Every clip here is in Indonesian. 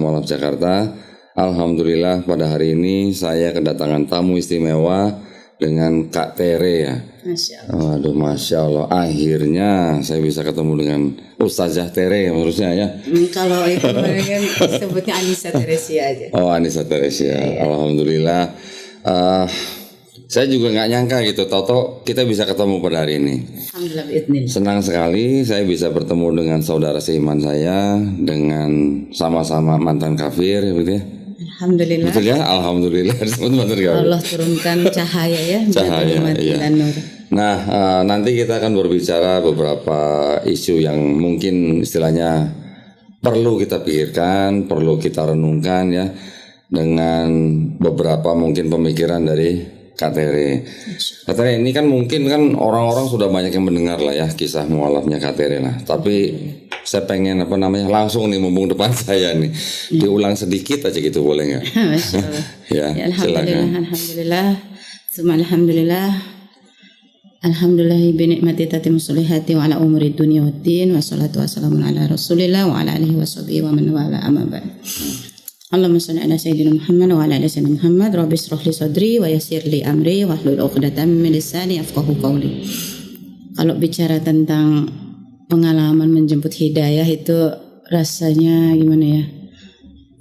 Mualaf Jakarta. Alhamdulillah pada hari ini saya kedatangan tamu istimewa dengan Kak Tere ya. Masya Allah. Waduh, Masya Allah. Akhirnya saya bisa ketemu dengan Ustazah Tere harusnya ya. Kalau itu kan sebutnya Anissa Teresia aja. Oh, Anissa Teresia. Alhamdulillah. Saya juga nggak nyangka gitu, Toto kita bisa ketemu pada hari ini. Alhamdulillah biidznillah. Senang sekali saya bisa bertemu dengan saudara seiman saya, dengan sama-sama mantan kafir, gitu ya. Alhamdulillah. Betul ya, alhamdulillah disebut mantan kafir. Allah turunkan cahaya ya, Cahaya, mati iya. dan nur. Nah, nanti kita akan berbicara beberapa isu yang mungkin istilahnya perlu kita pikirkan, perlu kita renungkan ya, dengan beberapa mungkin pemikiran dari Kak Tere. Kak Tere ini kan mungkin kan orang-orang sudah banyak yang mendengar lah ya kisah mualafnya Kak Tere lah. Tapi saya pengen langsung nih mumpung depan saya nih diulang sedikit aja gitu, boleh nggak? Masya Allah. Ya, Alhamdulillah, alhamdulillah. Summa alhamdulillah. Alhamdulillah bi ni'mati tatimmu sholihati wa ala umuri dunya waddin wa salatu wassalamu ala Rasulillah wa ala alihi washabihi wa man wala amma ba'd. Allahumma shalli ala sayyidina Muhammad wa ala ali sayyidina Muhammad. Rabbi shrah li sadri wa yassir li amri wa hlul 'uqdatam min lisani yafqahu qawli. Kalau bicara tentang pengalaman menjemput hidayah itu rasanya gimana ya?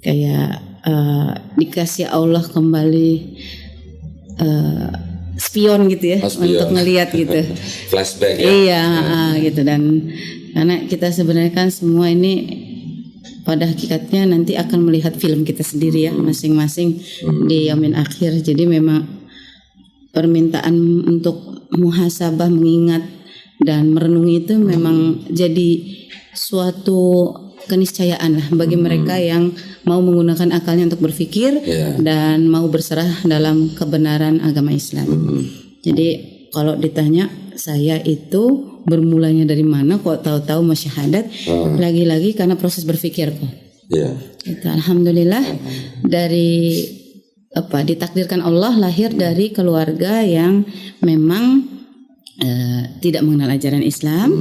Kayak dikasih Allah kembali spion gitu ya, untuk ngelihat gitu. Flashback ya. Iya, gitu. Dan karena kita sebenarnya kan semua ini pada hakikatnya nanti akan melihat film kita sendiri ya, masing-masing di yaumil akhir. Jadi memang permintaan untuk muhasabah, mengingat dan merenungi itu memang jadi suatu keniscayaan lah bagi mereka yang mau menggunakan akalnya untuk berpikir dan mau berserah dalam kebenaran agama Islam. Jadi kalau ditanya saya itu bermulanya dari mana kok tahu-tahu mau syahadat, lagi-lagi karena proses berpikir kok. Itu alhamdulillah dari ditakdirkan Allah lahir dari keluarga yang memang tidak mengenal ajaran Islam,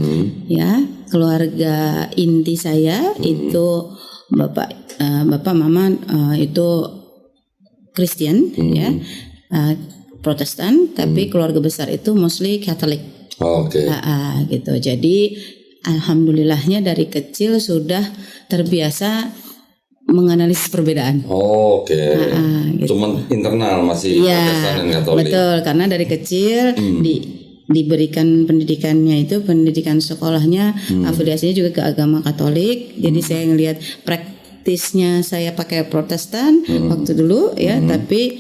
ya. Keluarga inti saya itu bapak mama itu Kristen, ya, Protestan, tapi keluarga besar itu mostly Katolik. Gitu. Jadi alhamdulillahnya dari kecil sudah terbiasa menganalisis perbedaan. Gitu. Cuman internal masih Protestan dan Katolik. Betul, karena dari kecil diberikan pendidikannya itu, pendidikan sekolahnya afiliasinya juga ke agama Katolik. Jadi saya ngelihat praktisnya saya pakai Protestan waktu dulu ya, tapi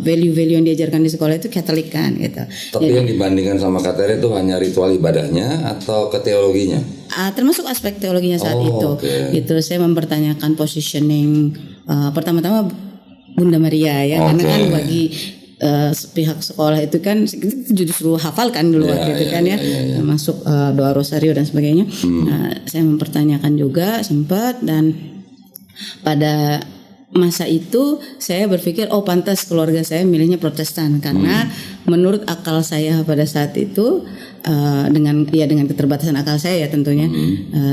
value-value yang diajarkan di sekolah itu Katolik kan gitu. Tapi yang dibandingkan sama Kak Tere itu hanya ritual ibadahnya atau ke teologinya? Termasuk aspek teologinya saat itu. Gitu, saya mempertanyakan positioning pertama-tama Bunda Maria ya, karena kan bagi pihak sekolah itu kan justru hafalkan dulu waktu itu kan ya, masuk doa rosario dan sebagainya. Saya mempertanyakan juga sempat, dan pada masa itu saya berpikir pantas keluarga saya milihnya Protestan karena menurut akal saya pada saat itu dengan keterbatasan akal saya ya tentunya,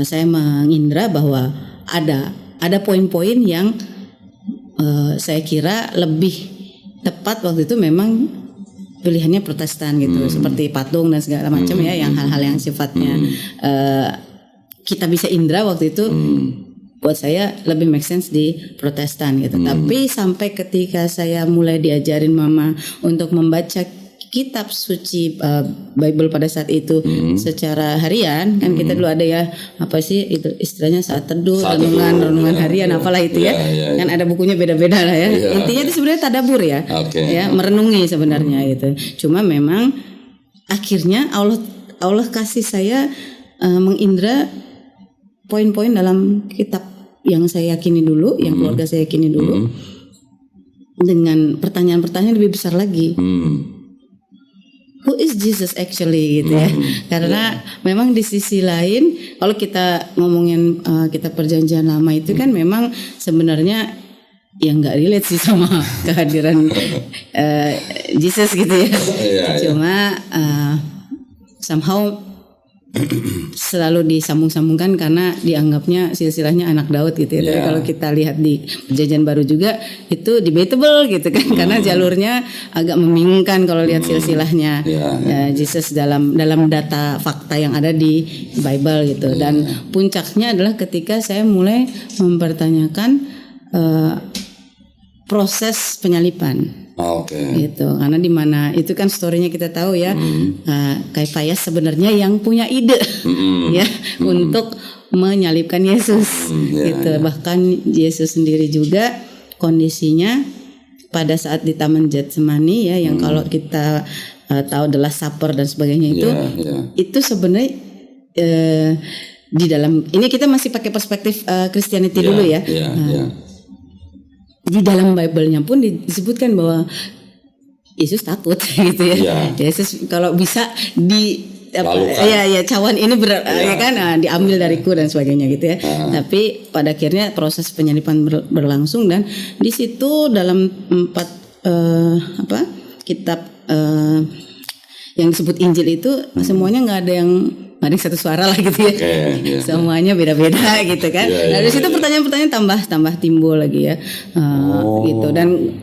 saya mengindra bahwa ada poin-poin yang saya kira lebih tepat waktu itu memang pilihannya Protestan gitu, seperti patung dan segala macam ya, yang hal-hal yang sifatnya kita bisa indra waktu itu. Buat saya lebih make sense di Protestan gitu. Tapi sampai ketika saya mulai diajarin mama untuk membaca kitab suci Bible pada saat itu secara harian, kan kita dulu ada ya itu istilahnya saat teduh, renungan harian apalah itu ya. Kan ada bukunya beda-beda lah ya. Intinya itu sebenarnya tadabur ya. Ya, merenungi sebenarnya gitu. Cuma memang akhirnya Allah kasih saya mengindra poin-poin dalam kitab yang saya yakini dulu, yang keluarga saya yakini dulu, dengan pertanyaan-pertanyaan lebih besar lagi. Who is Jesus actually gitu ya? Karena memang di sisi lain, kalau kita ngomongin kitab Perjanjian Lama itu kan memang sebenarnya yang nggak relate sih sama kehadiran Jesus gitu ya. Cuma somehow selalu disambung-sambungkan karena dianggapnya silsilahnya anak Daud gitu ya. Tapi kalau kita lihat di Perjanjian Baru juga itu debatable gitu kan, karena jalurnya agak membingungkan kalau lihat silsilahnya Yesus dalam data fakta yang ada di Bible gitu. Dan puncaknya adalah ketika saya mulai mempertanyakan proses penyalipan. Gitu, karena di mana itu kan storynya kita tahu ya, Kaifayas sebenarnya yang punya ide ya untuk menyalibkan Yesus, gitu. Bahkan Yesus sendiri juga kondisinya pada saat di Taman Getsemani ya, yang kalau kita tahu adalah Supper dan sebagainya itu sebenarnya di dalam ini kita masih pakai perspektif Christianity dulu ya. Di dalam Bible-nya pun disebutkan bahwa Yesus takut gitu ya. Yesus kalau bisa cawan ini ya kan diambil dariku dan sebagainya gitu ya. Tapi pada akhirnya proses penyalipan berlangsung, dan di situ dalam 4 kitab yang disebut Injil itu semuanya nggak ada yang satu suara lah gitu ya. Semuanya beda-beda gitu kan. Dari situ pertanyaan-pertanyaan tambah timbul lagi ya. Gitu. Dan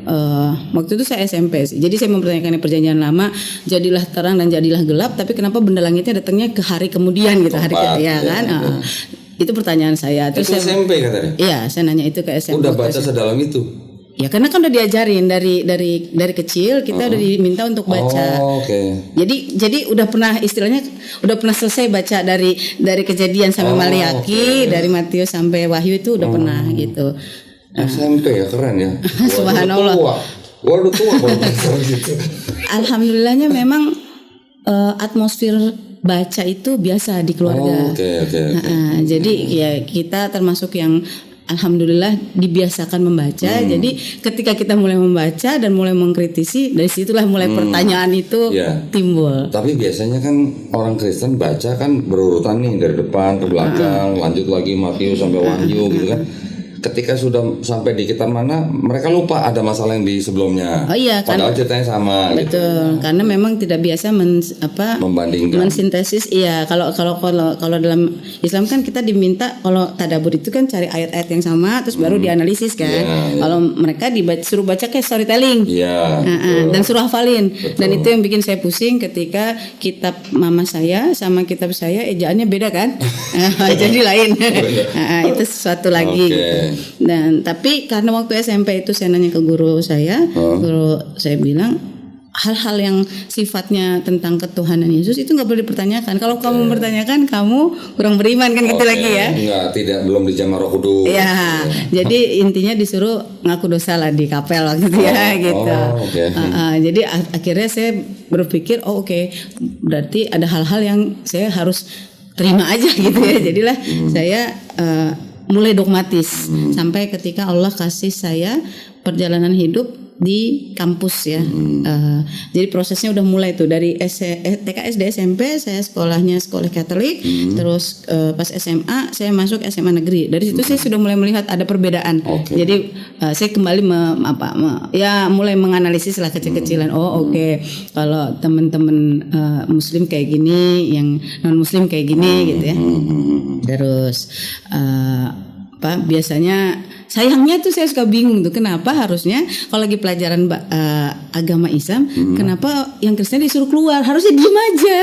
waktu itu saya SMP sih. Jadi saya mempertanyakan Perjanjian Lama, jadilah terang dan jadilah gelap, tapi kenapa benda langitnya datangnya ke hari kemudian gitu, hari kan. Itu pertanyaan saya. Terus itu SMP katanya. Iya, saya nanya itu ke SMP. Udah baca sedalam itu. Ya karena kan udah diajarin dari kecil kita udah diminta untuk baca. Jadi udah pernah istilahnya udah pernah selesai baca dari Kejadian sampai Maliaki, dari Matius sampai Wahyu itu udah pernah gitu. SMP ya, keren ya. Subhanallah. Waduh tua gitu. Alhamdulillahnya memang atmosfer baca itu biasa di keluarga. Jadi ya kita termasuk yang alhamdulillah dibiasakan membaca. Jadi ketika kita mulai membaca dan mulai mengkritisi, dari situlah mulai pertanyaan itu timbul. Tapi biasanya kan orang Kristen baca kan berurutan nih, dari depan ke belakang, lanjut lagi Matius sampai Wahyu gitu kan. Ketika sudah sampai di kitab mana, mereka lupa ada masalah yang di sebelumnya. Padahal ceritanya sama. Betul, gitu. Karena memang tidak biasa membandingkan, mensintesis. Iya, kalau dalam Islam kan kita diminta kalau tadabbur itu kan cari ayat-ayat yang sama terus baru dianalisis kan. Kalau mereka suruh baca kayak storytelling. Dan suruh hafalin. Dan itu yang bikin saya pusing ketika kitab mama saya sama kitab saya ejaannya beda kan. Jadi lain. Itu sesuatu lagi. Dan tapi karena waktu SMP itu saya nanya ke guru saya bilang hal-hal yang sifatnya tentang ketuhanan Yesus itu nggak boleh dipertanyakan. Kalau kamu mempertanyakan, kamu kurang beriman kan gitu lagi ya. Belum dijamah Roh Kudus. Jadi intinya disuruh ngaku dosa lah di kapel gitu ya gitu. Jadi akhirnya saya berpikir berarti ada hal-hal yang saya harus terima aja gitu ya. Jadilah saya mulai dogmatis sampai ketika Allah kasih saya perjalanan hidup di kampus ya. Jadi prosesnya udah mulai tuh dari TK SD SMP saya sekolah Katolik, terus pas SMA saya masuk SMA negeri. Dari situ saya sudah mulai melihat ada perbedaan. Jadi saya kembali mulai menganalisis lah kecil-kecilan. Kalau teman-teman Muslim kayak gini, yang non Muslim kayak gini gitu ya. Terus biasanya sayangnya tuh saya suka bingung tuh kenapa harusnya kalau lagi pelajaran agama Islam kenapa yang Kristen disuruh keluar, harusnya diem aja.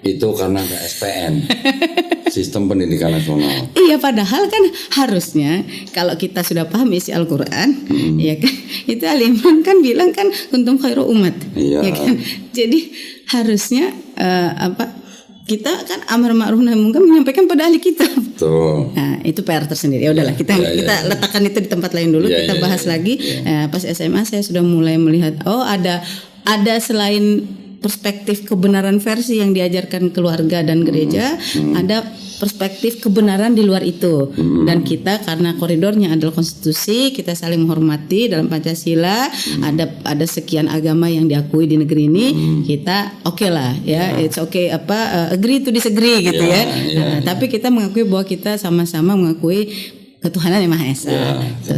Itu karena ada SPN. Sistem Pendidikan Nasional. Iya, padahal kan harusnya kalau kita sudah paham isi Al-Qur'an, ya kan? Itu Al-Imran kan bilang kan kuntum khairu umat. Ya kan? Jadi harusnya kita kan amar ma'ruf nahi munkar menyampaikan pada ahli kitab. Nah, itu PR tersendiri. Ya udahlah, kita letakkan itu di tempat lain dulu. Kita bahas lagi. Pas SMA saya sudah mulai melihat ada selain perspektif kebenaran versi yang diajarkan keluarga dan gereja, ada perspektif kebenaran di luar itu. Dan kita karena koridornya adalah konstitusi, kita saling menghormati dalam Pancasila, ada sekian agama yang diakui di negeri ini, kita lah ya, it's agree to disagree gitu ya. Tapi kita mengakui bahwa kita sama-sama mengakui ketuhanan yang Maha Esa.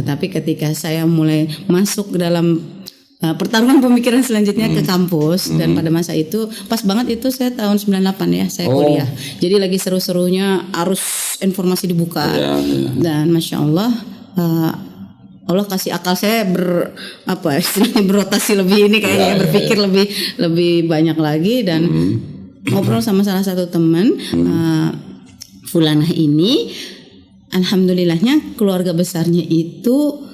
Tapi ketika saya mulai masuk ke dalam pertarungan pemikiran selanjutnya ke kampus. Dan pada masa itu pas banget itu saya tahun 98 ya saya kuliah. Jadi lagi seru-serunya arus informasi dibuka. Dan Masya Allah Allah kasih akal saya berotasi lebih ini kayaknya berpikir lebih banyak lagi dan ngobrol sama salah satu teman Fulanah ini, alhamdulillahnya keluarga besarnya itu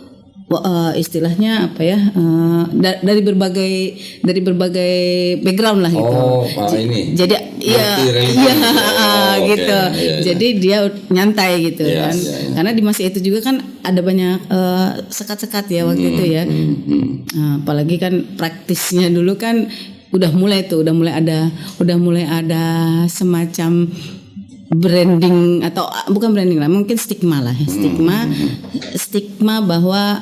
istilahnya apa ya dari berbagai background lah gitu. Ini. Jadi gitu. Jadi dia nyantai gitu kan. Karena di masa itu juga kan ada banyak sekat-sekat ya waktu itu ya. Apalagi kan praktisnya dulu kan udah mulai ada semacam branding atau bukan branding lah, mungkin stigma lah, stigma bahwa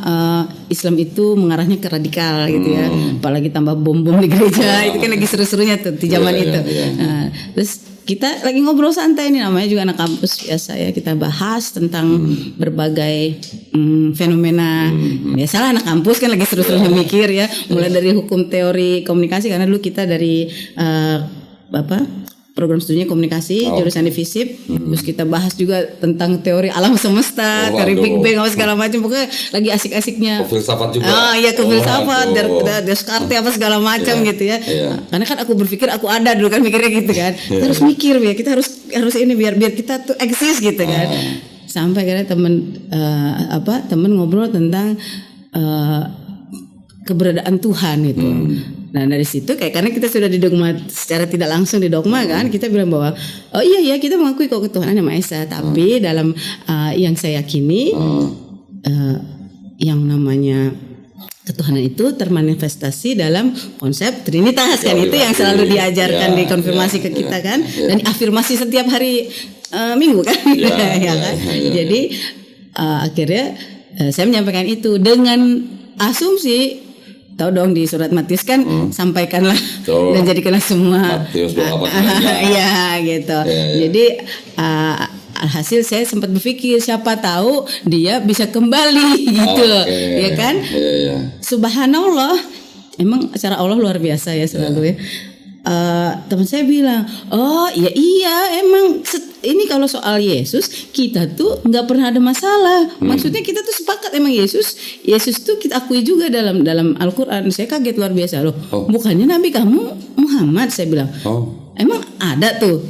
Islam itu mengarahnya ke radikal gitu ya, apalagi tambah bom-bom di gereja itu kan lagi seru-serunya tuh di zaman itu. Nah, terus kita lagi ngobrol santai nih, namanya juga anak kampus biasa ya, kita bahas tentang berbagai fenomena. Biasalah anak kampus kan lagi seru-serunya mikir ya, mulai dari hukum teori komunikasi karena dulu kita dari program studinya komunikasi, jurusan di FISIP. Terus kita bahas juga tentang teori alam semesta, teori Big Bang apa segala macam. Pokoknya lagi asik-asiknya. Filsafat juga. Filsafat, Descartes apa segala macam gitu ya. Karena kan aku berpikir aku ada dulu kan mikirnya gitu kan. Kita harus mikir ya, kita harus ini biar kita tuh eksis gitu kan. Sampai karena temen ngobrol tentang keberadaan Tuhan gitu. Nah dari situ karena kita sudah didogma secara tidak langsung didogma kan, kita bilang bahwa iya kita mengakui kok ketuhanan yang Maha Esa, tapi dalam yang saya yakini yang namanya ketuhanan itu termanifestasi dalam konsep Trinitas kan, itu yang selalu diajarkan dikonfirmasi ke kita kan, dan afirmasi setiap hari Minggu kan, ya kan. Jadi akhirnya saya menyampaikan itu dengan asumsi. Tahu dong di surat Matius kan sampaikanlah dan jadikanlah semua gitu. Jadi alhasil saya sempat berpikir siapa tahu dia bisa kembali gitu, ya kan? Subhanallah, emang acara Allah luar biasa ya selalu ya. Teman saya bilang, iya emang ini kalau soal Yesus kita tuh nggak pernah ada masalah. Maksudnya kita tuh sepakat emang Yesus tuh kita akui juga dalam Al-Quran. Saya kaget luar biasa loh. Bukannya Nabi kamu Muhammad, saya bilang. Emang ada tuh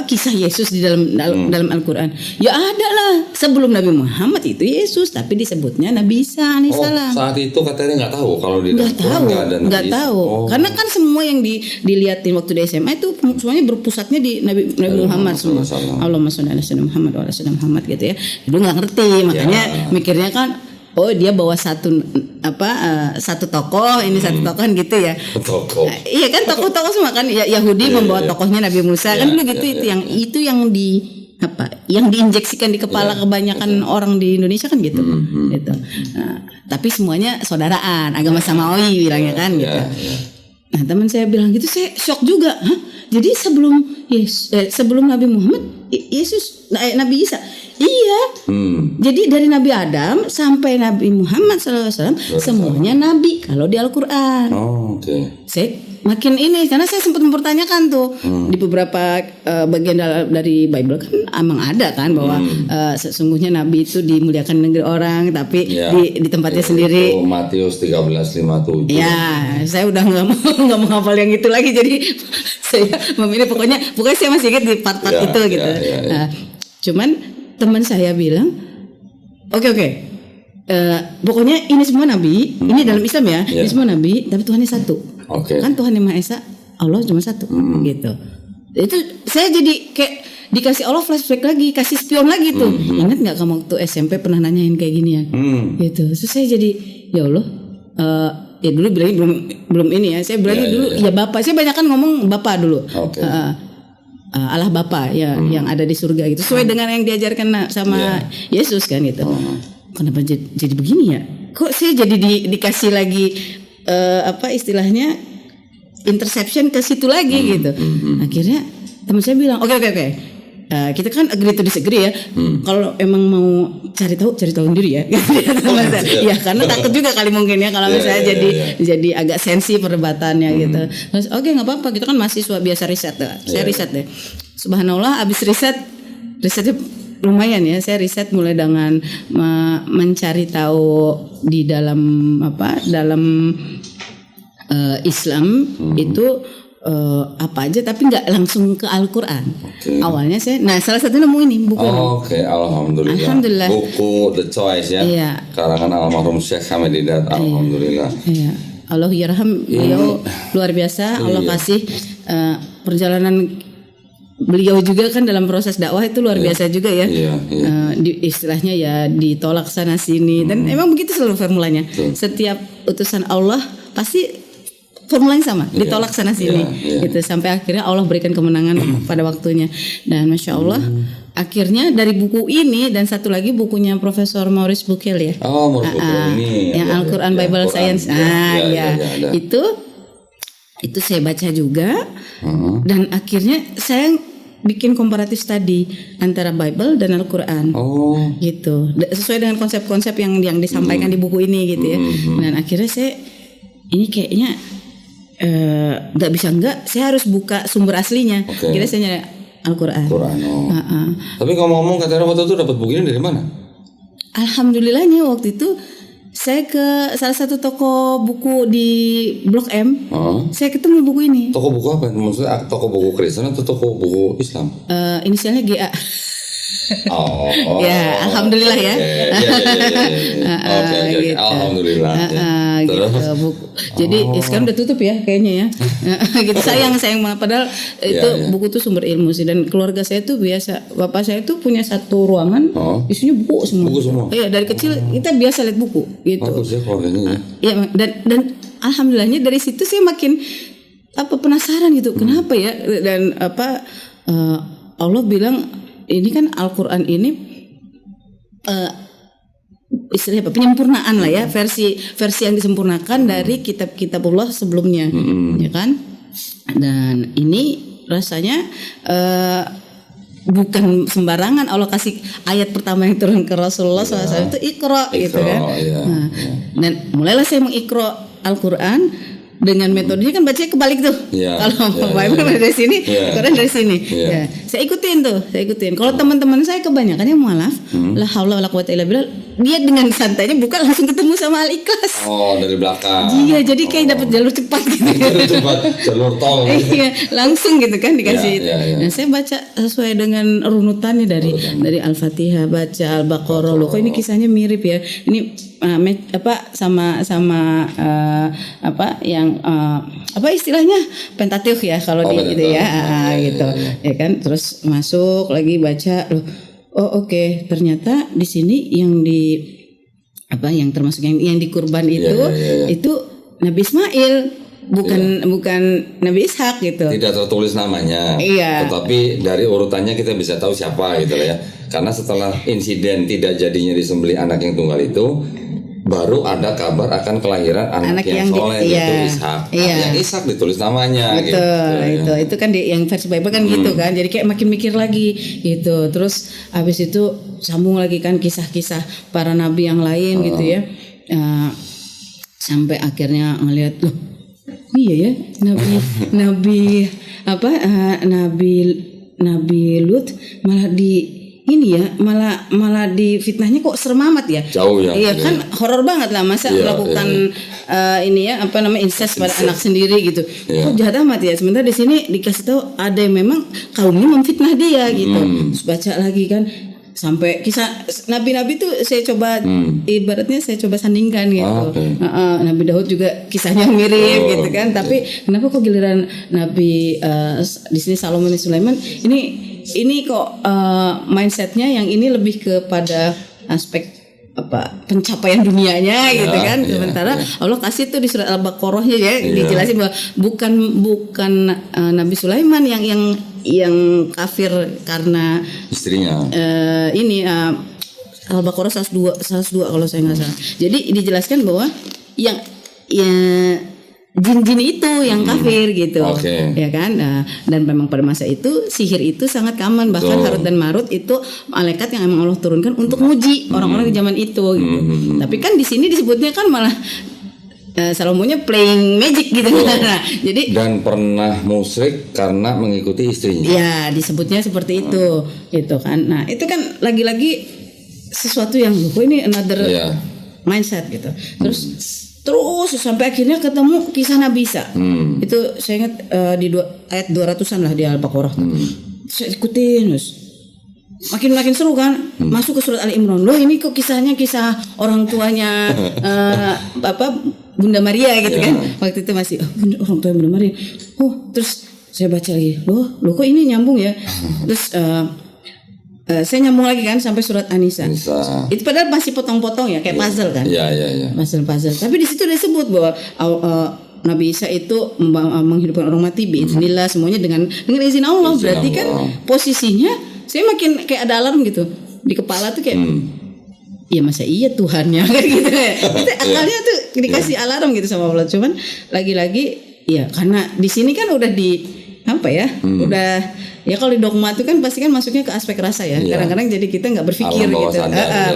kisah Yesus di dalam Al-Quran? Ya ada lah, sebelum Nabi Muhammad itu Yesus, tapi disebutnya Nabi Isa alaihissalam. Saat itu katanya nggak tahu kalau di nggak tahu. Karena kan semua yang dilihatin waktu di SMA itu semuanya berpusatnya di Nabi Muhammad semua. Allahumma sholli ala sayyidina Muhammad wa ala sayyidina Muhammad gitu ya. Dulu nggak ngerti, makanya mikirnya kan dia bawa satu tokoh, ini satu tokoh kan gitu ya. Iya kan, tokoh-tokoh semua kan, Yahudi membawa tokohnya Nabi Musa kan dulu gitu. Itu yang diinjeksikan di kepala kebanyakan orang di Indonesia kan gitu. Gitu. Nah, tapi semuanya saudaraan, agama samawi bilangnya kan gitu. Nah, teman saya bilang gitu, saya shock juga. Jadi sebelum Nabi Muhammad Yesus Nabi Isa. Iya. Jadi dari Nabi Adam sampai Nabi Muhammad SAW semuanya nabi kalau di Al-Qur'an. Saya makin ini karena saya sempat mempertanyakan tuh di beberapa bagian dari Bible kan emang ada kan bahwa sesungguhnya nabi itu dimuliakan negeri orang, tapi di tempatnya sendiri. Matius 13:57. Ya, saya udah nggak mau hafal yang itu lagi, jadi saya memilih pokoknya saya masih ingat di part-part itu gitu. Nah, cuman teman saya bilang, oke. Pokoknya ini semua nabi, ini dalam Islam ya, ini semua nabi, tapi Tuhannya satu. Kan Tuhan yang Maha Esa, Allah cuma satu, gitu. Itu saya jadi kayak dikasih Allah flashback lagi, kasih spion lagi tuh. Ingat nggak kamu waktu SMP pernah nanyain kayak gini ya, gitu. Terus saya jadi, ya Allah, ya dulu bilangnya belum ini ya. Saya bilangnya dulu, ya Bapak. Saya banyak kan ngomong Bapak dulu. Allah Bapa ya yang ada di surga gitu, sesuai dengan yang diajarkan sama Yesus kan gitu. Kenapa jadi begini ya? Kok saya jadi dikasih lagi istilahnya interception ke situ lagi gitu. Akhirnya teman saya bilang, oke. kita kan agree to disagree ya. Kalau emang mau cari tahu sendiri ya. Ya karena takut juga kali mungkin ya kalau misalnya jadi agak sensi perdebatannya gitu. Terus oke, nggak apa-apa, kita kan mahasiswa biasa riset. Saya riset deh. Subhanallah, abis risetnya lumayan ya. Saya riset mulai dengan mencari tahu di dalam Islam itu apa aja, tapi nggak langsung ke Al-Quran. Awalnya saya, salah satu nemu ini buku. Alhamdulillah. Buku The Choice ya. Iya. Karangan almarhum Syekh Hamid Hidayat. Alhamdulillah. Iya. Allah yarham, beliau luar biasa. Allah kasih perjalanan beliau juga kan dalam proses dakwah itu luar biasa juga ya. Istilahnya ya ditolak sana sini dan emang begitu selalu formulanya. Setiap utusan Allah pasti formulanya sama, ditolak sana sini gitu, sampai akhirnya Allah berikan kemenangan pada waktunya. Dan Masya Allah akhirnya dari buku ini dan satu lagi bukunya Profesor Maurice Bucaille ya. Maurice Bucaille ini yang Al-Quran Bible Science. Itu saya baca juga dan akhirnya saya bikin komparatif study antara Bible dan Al-Quran gitu, sesuai dengan konsep-konsep yang disampaikan di buku ini gitu ya. Dan akhirnya saya ini kayaknya nggak bisa saya harus buka sumber aslinya. Kira saya nyari Al-Quran. Tapi ngomong-ngomong, katanya waktu itu dapat buku ini dari mana? Alhamdulillahnya waktu itu saya ke salah satu toko buku di Blok M. Saya ketemu buku ini. Toko buku apa? Maksudnya toko buku Kristen atau toko buku Islam? Inisialnya GA. Ya, alhamdulillah ya. Oke. Alhamdulillah. Gitu. Jadi sekarang udah tutup ya kayaknya ya. Gitu, sayang padahal itu buku tuh sumber ilmu sih, dan keluarga saya tuh biasa, bapak saya tuh punya satu ruangan isinya buku semua. Iya, dari kecil kita biasa lihat buku gitu. Bagus ya keluarganya. Iya, dan alhamdulillahnya dari situ saya makin penasaran gitu. Kenapa ya? Dan Allah bilang ini kan Al-Quran ini istilahnya penyempurnaan lah ya, versi yang disempurnakan dari kitab-kitabullah sebelumnya, ya kan? Dan ini rasanya bukan sembarangan Allah kasih ayat pertama yang turun ke Rasulullah SAW itu Iqra gitu kan. Dan mulailah saya mengikra Al-Quran dengan metodenya kan bacanya kebalik tuh. Kalau Bible dari sini, Quran dari sini. Saya ikutin. Kalau teman-teman saya kebanyakan yang mualaf, la haula wala quwata illa billah, dia dengan santainya bukan langsung ketemu sama Al-Ikhlas. Dari belakang. Iya, jadi kayak dapat jalur cepat gitu. Jalur tol. Iya, langsung gitu kan dikasih. Nah, saya baca sesuai dengan runutannya dari Al-Fatihah, baca Al-Baqarah. Loh, kok ini kisahnya mirip ya. Ini sama yang istilahnya Pentateuch ya kalau di gitu ya, gitu. Ya kan, terus masuk lagi baca loh. Oke, ternyata di sini yang termasuk yang dikurban itu Nabi Ismail, bukan Nabi Ishak gitu. Tidak tertulis namanya. Tetapi dari urutannya kita bisa tahu siapa gitu lah ya. Karena setelah insiden tidak jadinya disembelih anak yang tunggal itu, baru ada kabar akan kelahiran anak yang soleh, yaitu Ishak. Yang Ishak ditulis namanya. Betul, itu kan yang versi Bible kan gitu kan. Jadi kayak makin mikir lagi gitu. Terus habis itu sambung lagi kan kisah-kisah para nabi yang lain gitu ya. Sampai akhirnya ngelihat loh, iya ya Nabi Lut malah di fitnahnya kok serem amat ya. Jauh ya. Iya kan, horor banget lah masa melakukan incest pada anak sendiri gitu. Kok jahat amat ya. Sementara di sini dikasih tahu ada yang memang kaumnya memfitnah dia gitu. Terus baca lagi kan sampai kisah nabi-nabi tuh saya coba ibaratnya saya coba sandingkan gitu. Nabi Daud juga kisahnya mirip gitu kan. Tapi kenapa kok giliran Nabi di sini Salomo dan Sulaiman ini kok mindsetnya yang ini lebih kepada aspek pencapaian dunianya gitu kan. Sementara Allah kasih tuh di surat Al-Baqarahnya ya dijelasin bahwa bukan Nabi Sulaiman yang kafir karena istrinya. Al-Baqarah 102 kalau saya nggak salah. Jadi dijelaskan bahwa yang jin-jin itu yang kafir gitu, Okay. ya kan? Nah, dan memang pada masa itu sihir itu sangat aman, bahkan Harut dan Marut itu malaikat yang emang Allah turunkan untuk nguji orang-orang di zaman itu. Gitu. Tapi kan di sini disebutnya kan malah Salomonya playing magic gitu. Nah, jadi dan pernah musyrik karena mengikuti istrinya. Ya disebutnya seperti itu, gitu kan? Nah itu kan lagi-lagi sesuatu yang ini another mindset gitu. Terus sampai akhirnya ketemu kisah Nabi Isa. Itu saya ingat di ayat 200-an lah di Al-Baqarah. Saya ikutin terus. Makin seru kan. Masuk ke surat Ali Imran. Loh ini kok kisahnya kisah orang tuanya Bunda Maria gitu kan. Waktu itu masih orang tua Bunda Maria. Terus saya baca lagi. Loh kok ini nyambung ya. Terus saya nyambung lagi kan sampai surat An-Nisa. Itu padahal masih potong-potong ya kayak puzzle kan. Iya. Puzzle. Tapi di situ disebut bahwa Nabi Isa itu menghidupkan orang mati biiznillah, semuanya dengan izin Allah. Berarti kan posisinya saya makin kayak ada alarm gitu di kepala tuh kayak iya masa iya Tuhannya kan gitu ya. Itu akalnya tuh dikasih alarm gitu sama Allah. Cuman lagi-lagi ya karena di sini kan udah di udah ya kalau di dogma itu kan pasti kan masuknya ke aspek rasa ya. Kadang-kadang jadi kita nggak berpikir gitu.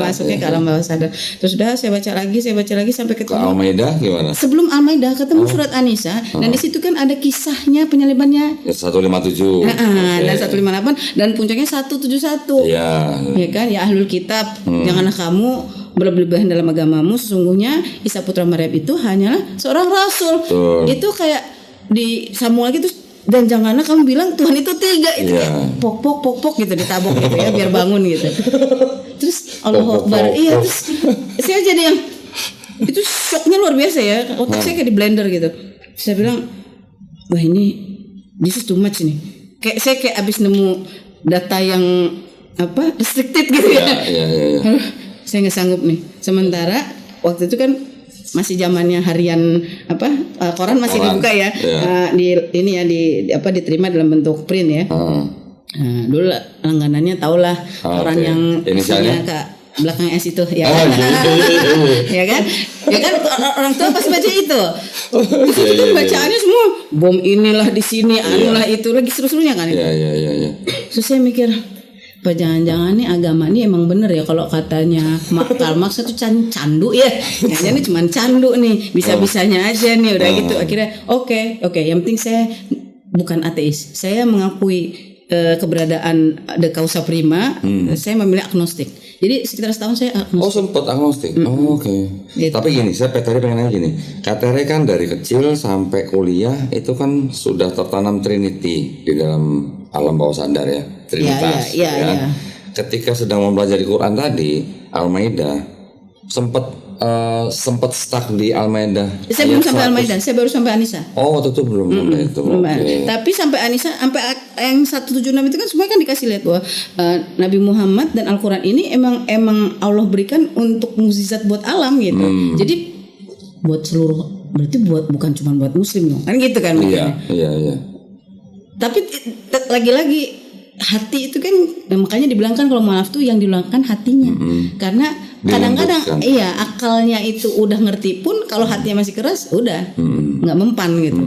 Masuknya ke alam bawah sadar. Terus udah saya baca lagi sampai ketemu Al-Maidah gimana? Sebelum Al-Maidah ketemu surat An-Nisa dan di situ kan ada kisahnya penyalibannya 157. Dan 158 dan puncaknya 171. Ya kan ya ahlul kitab, janganlah kamu berlebihan dalam agamamu, sesungguhnya Isa putra Maryam itu hanyalah seorang rasul. Itu kayak di sambung lagi tuh. Dan janganlah kamu bilang Tuhan itu 3 itu pok gitu ditabok gitu ya biar bangun gitu. Terus Allahu Akbar. Terus saya jadi yang itu shocknya luar biasa ya. Otak saya kayak di blender gitu. Saya bilang wah ini this is too much nih. Saya kayak abis nemu data yang restricted gitu ya. Saya nggak sanggup nih. Sementara waktu itu kan masih zamannya harian koran masih dibuka ya. Di ini ya diterima dalam bentuk print ya. Dulu langganannya tahulah koran yang inisialnya ke belakang S itu ya. Ya kan orang tua pasti baca itu. Itu kan bacaannya semua bom inilah di sini anulah itu lagi seru-serunya kan itu. Terus saya mikir apa jangan-jangan nih agama ini emang bener ya kalau katanya Karl Marx itu candu ya. Ini cuma candu nih, bisa-bisanya aja nih udah gitu. Akhirnya oke, yang penting saya bukan ateis. Saya mengakui keberadaan the causa prima. Saya memilih agnostik. Jadi sekitar setahun saya agnostik. Sempat agnostik. Gitu. Tapi gini, saya Petere pengen nanya gini. Katere kan dari kecil sampai kuliah itu kan sudah tertanam Trinity di dalam alam bawah sadar ya. Trinitas ya. Ketika sedang mempelajari Quran tadi Al-Maidah sempat stuck di Al-Maidah. Saya belum sampai Al-Maidah, saya baru sampai An-Nisa. Waktu itu belum sampai itu. Tapi sampai An-Nisa sampai yang 176 itu kan semuanya kan dikasih lihat bahwa Nabi Muhammad dan Al-Quran ini emang Allah berikan untuk mukjizat buat alam gitu. Jadi buat seluruh, berarti bukan cuma buat muslim dong. Kan gitu kan makanya. Iya. Tapi lagi-lagi hati itu kan makanya dibilang kan kalau maaf tuh yang dilangkan hatinya. Karena kadang-kadang akalnya itu udah ngerti pun kalau hatinya masih keras udah nggak mempan gitu.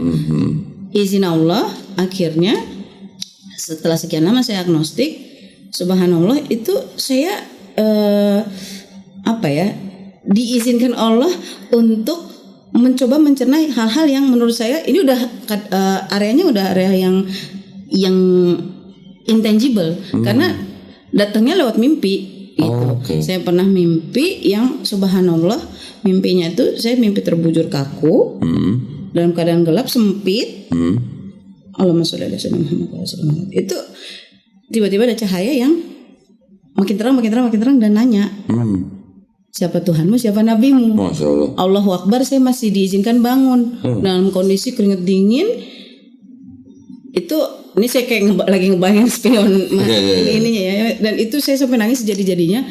Izin Allah akhirnya setelah sekian lama saya agnostik, subhanallah itu saya diizinkan Allah untuk mencoba mencerna hal-hal yang menurut saya ini udah areanya udah area yang intangible karena datangnya lewat mimpi gitu. Saya pernah mimpi yang subhanallah mimpinya itu saya mimpi terbujur kaku dalam keadaan gelap sempit. Allahumma sholli ala sayyidina Muhammad. Itu tiba-tiba ada cahaya yang makin terang dan nanya. Siapa Tuhanmu, siapa nabimu? Masya Allah. Allahu Akbar, saya masih diizinkan bangun dalam kondisi keringat dingin. Itu ini saya kayak lagi ngebayangin spion ininya ya. Dan itu saya sampai nangis jadi-jadinya.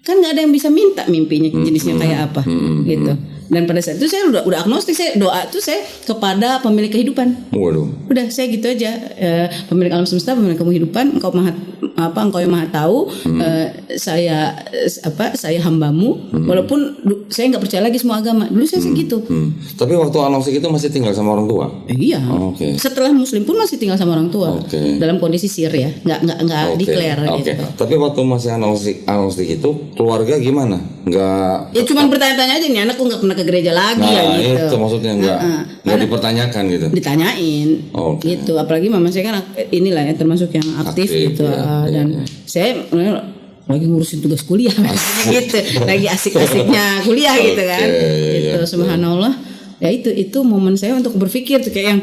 kan nggak ada yang bisa minta mimpinya jenisnya kayak apa gitu. Dan pada saat itu saya udah agnostik, saya doa tuh saya kepada pemilik kehidupan. Waduh. Udah saya gitu aja, pemilik alam semesta, pemilik kehidupan, engkau yang maha tahu, saya hambamu, walaupun saya nggak percaya lagi semua agama. Dulu saya segitu. Tapi waktu agnostik itu masih tinggal sama orang tua? Iya. Setelah muslim pun masih tinggal sama orang tua. Dalam kondisi sir ya, nggak declare gitu. Tapi waktu masih agnostik itu keluarga gimana? Nggak? Ya cuman bertanya-tanya aja, nih anakku nggak pernah ke gereja lagi gitu. Itu maksudnya nggak dipertanyakan gitu. Ditanyain gitu. Apalagi mama saya kan inilah ya termasuk yang aktif gitu dan saya lagi ngurusin tugas kuliah gitu. Lagi asik-asiknya kuliah gitu kan. Gitu subhanallah. Ya itu momen saya untuk berpikir tuh kayak yang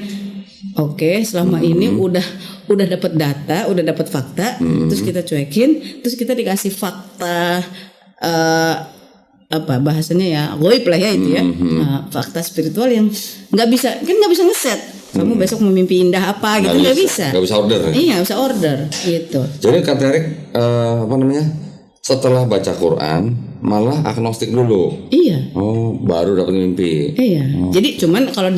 selama ini udah dapat data, udah dapat fakta, terus kita cuekin, terus kita dikasih fakta bahasanya ya goib lah ya itu ya, fakta spiritual yang nggak bisa ngeset kamu besok mau mimpi indah apa gitu, nggak bisa order. Iya, nggak bisa order gitu. Jadi Kak Terik setelah baca Quran malah agnostik dulu. Iya. Baru dapat mimpi. Iya. Jadi cuman kalau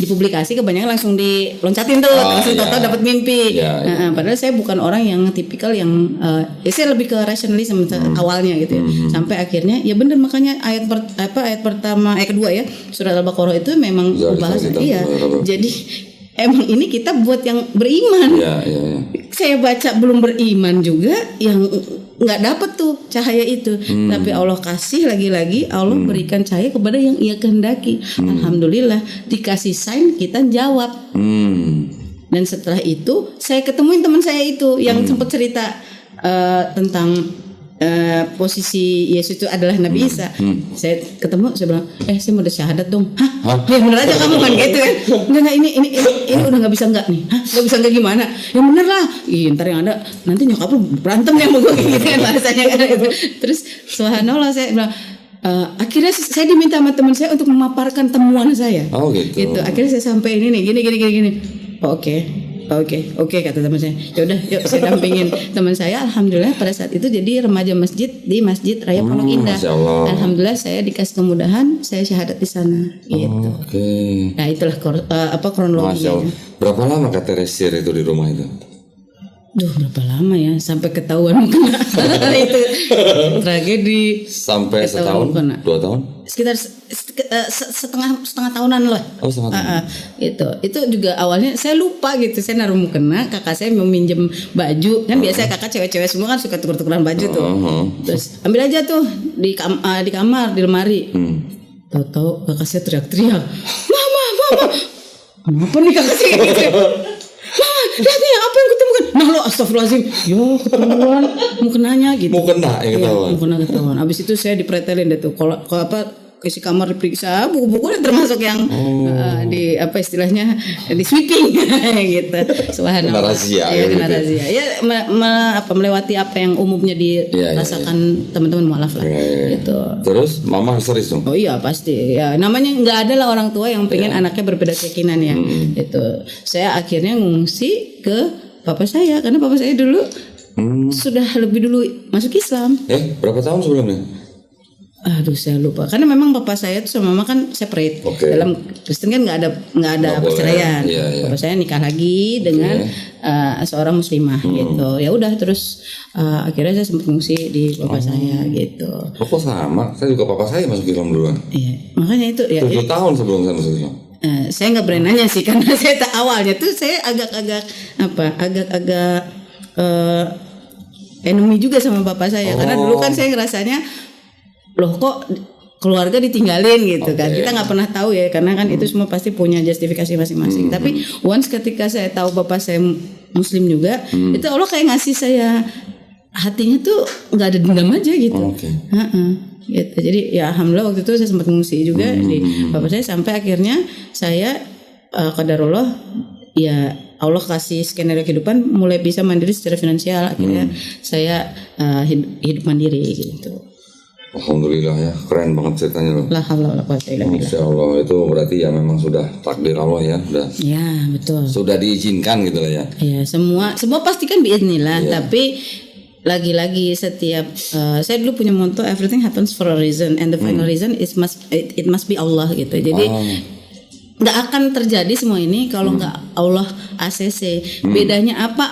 dipublikasi kebanyakan langsung diloncatin tuh, langsung tahu dapat mimpi. Padahal saya bukan orang yang tipikal yang saya lebih ke rationalism awalnya gitu ya. Sampai akhirnya ya benar, makanya ayat pertama, ayat kedua ya surat Al-Baqarah itu memang bahasa. Iya. Jadi emang ini kita buat yang beriman. Iya. Saya baca belum beriman juga yang nggak dapat tuh cahaya itu, tapi Allah kasih lagi-lagi, Allah berikan cahaya kepada yang Ia kehendaki. Alhamdulillah dikasih sign, kita jawab. Dan setelah itu saya ketemuin teman saya itu yang sempat cerita tentang posisi Yesus itu adalah Nabi Isa. Saya ketemu, saya bilang, saya mau udah syahadat dong. Hah? Ya bener aja kamu kan gitu kan. Enggak, ini udah nggak bisa nggak nih? Nggak bisa nggak gimana? Ya bener lah. Ntar yang ada nanti nyokap lu berantem ya sama gue gitu kan bahasanya kan gitu. Terus subhanallah saya bilang, akhirnya saya diminta sama teman saya untuk memaparkan temuan saya. Gitu. Akhirnya saya sampai ini nih, gini. Oke, kata teman saya. Ya udah, yuk saya dampingin teman saya. Alhamdulillah pada saat itu jadi remaja masjid di Masjid Raya Pondok Indah. Alhamdulillah saya dikasih kemudahan, saya syahadat di sana. Gitu. Nah itulah kronologinya. Berapa lama Kak Teresir itu di rumah itu? Berapa lama ya sampai ketahuan kena. Itu tragedi. Sampai setahun, 2 tahun? Sekitar setengah tahunan lah. Itu juga awalnya saya lupa gitu, saya naruh mukena, kakak saya mau minjem baju kan, biasa kakak cewek-cewek semua kan suka tuker-tukeran baju tuh. Terus ambil aja tuh di kamar, di lemari. Tahu-tahu kakak saya teriak-teriak, mama apa nih kakak saya gitu. Lihat nih apa yang kutemukan. Nah lo astagfirullahaladzim, ketahuan mukenanya gitu. Mukena ya ketahuan. Mukena ketahuan. Abis itu saya dipretelin deh tuh. Kalau isi kamar diperiksa, buku-buku termasuk yang di istilahnya di sweeping gitu. Subhanallah. Kena razia. Ya melewati apa yang umumnya dirasakan teman-teman mualaf lah. Gitu. Terus mama histeris dong. Oh iya pasti. Ya namanya nggak ada lah orang tua yang pengen anaknya berbeda keyakinan ya. Gitu. Saya akhirnya ngungsi ke papa saya karena papa saya dulu sudah lebih dulu masuk Islam. Berapa tahun sebelumnya? Aduh saya lupa karena memang papa saya tuh sama mama kan separate. Dalam Kristen kan nggak ada perceraian. Papa saya nikah lagi dengan seorang muslimah gitu. Ya udah terus akhirnya saya sempat ngungsi di papa saya gitu. Kok sama? Saya juga papa saya masuk Islam duluan. Iya makanya itu ya. 7 tahun sebelum saya masuk Islam. Saya nggak berani nanya sih karena saya awalnya tuh saya agak enemy juga sama bapak saya karena dulu kan saya ngerasanya loh kok keluarga ditinggalin gitu kan, kita nggak pernah tahu ya karena kan itu semua pasti punya justifikasi masing-masing. Tapi once ketika saya tahu bapak saya muslim juga, itu Allah kayak ngasih saya hatinya tuh nggak ada dendam aja gitu. Gitu. Jadi ya alhamdulillah waktu itu saya sempat ngungsi juga di bapak saya sampai akhirnya saya qadarullah ya Allah kasih skenario kehidupan mulai bisa mandiri secara finansial. Akhirnya saya hidup mandiri gitu. Alhamdulillah ya, keren banget ceritanya loh. Masya Allah, itu berarti ya memang sudah takdir Allah ya, sudah. Ya betul. Sudah diizinkan gitu lah ya. Ya semua pasti kan biiznillah, tapi lagi-lagi setiap saya dulu punya motto everything happens for a reason and the final reason it must be Allah gitu. Jadi nggak akan terjadi semua ini kalau nggak Allah ACC. Bedanya apa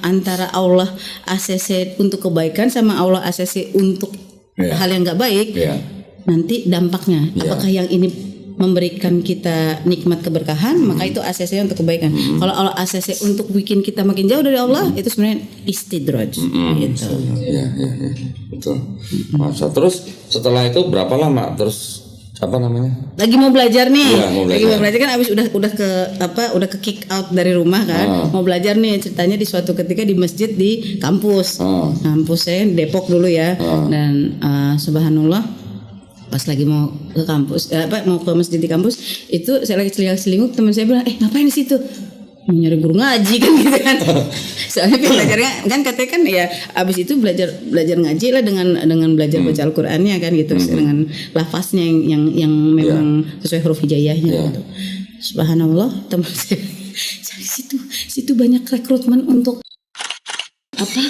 antara Allah ACC untuk kebaikan sama Allah ACC untuk hal yang nggak baik? Nanti dampaknya apakah yang ini memberikan kita nikmat keberkahan, maka itu ACC untuk kebaikan. Kalau Allah ACC untuk bikin kita makin jauh dari Allah, itu sebenarnya istidraj. Gitu. Ya, betul. Masa terus setelah itu berapa lama terus apa namanya? Lagi mau belajar nih. Ya, Lagi mau belajar kan abis udah ke kick out dari rumah kan. Mau belajar nih, ceritanya di suatu ketika di masjid di kampus. Kampus saya Depok dulu ya. Dan subhanallah pas lagi mau ke kampus, mau ke masjid di kampus, itu saya lagi selingkuh, teman saya bilang, ngapain di situ? Mau nyari guru ngaji kan gitu kan. Soalnya belajarnya kan katanya kan ya abis itu belajar ngaji lah dengan belajar baca Al-Qur'annya kan gitu, dengan lafaznya yang memang sesuai huruf hijaiyahnya gitu. Subhanallah, teman saya situ banyak rekrutmen untuk apa?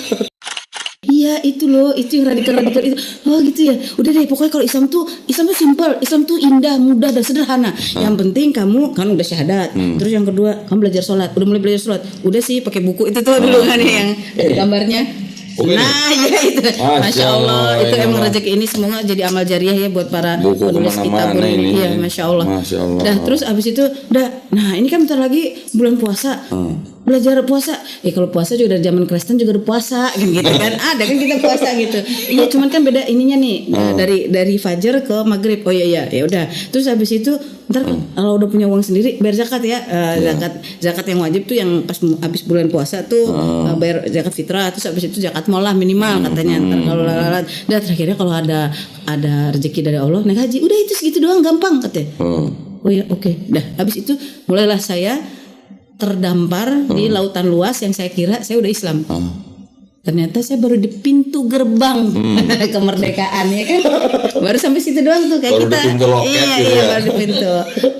Iya itu loh, itu yang radikal itu. Oh gitu ya. Udah deh, pokoknya kalau Islam tuh simpel, Islam tuh indah, mudah dan sederhana. Yang penting kamu kan udah syahadat. Terus yang kedua, kamu belajar sholat. Udah mulai belajar sholat. Udah sih pakai buku itu tuh dulu kan yang gambarnya. Nah ya itu, Masya Allah itu emang rezeki ini semoga jadi amal jariah ya buat para penulis kitab ini. Iya Masya Allah. Dah terus abis itu nah ini kan bentar lagi bulan puasa. Belajar puasa. Kalau puasa juga dari zaman Kristen juga udah puasa gitu kan. Ada kan kita puasa gitu. Iya cuman kan beda ininya nih dari fajar ke maghrib. Oh iya ya udah. Terus habis itu ntar kalau udah punya uang sendiri bayar zakat ya. Zakat yang wajib tuh yang pas habis bulan puasa tuh bayar zakat fitrah. Terus habis itu zakat mal lah minimal katanya. Ntar kalau terakhirnya kalau ada rezeki dari Allah naik haji. Udah itu segitu doang gampang katanya. Oh ya oke. Dah habis itu mulailah saya terdampar di lautan luas yang saya kira saya udah Islam. Ternyata saya baru di pintu gerbang kemerdekaan ya kan. Baru sampai situ doang tuh kayak baru kita. Iya, baru di pintu.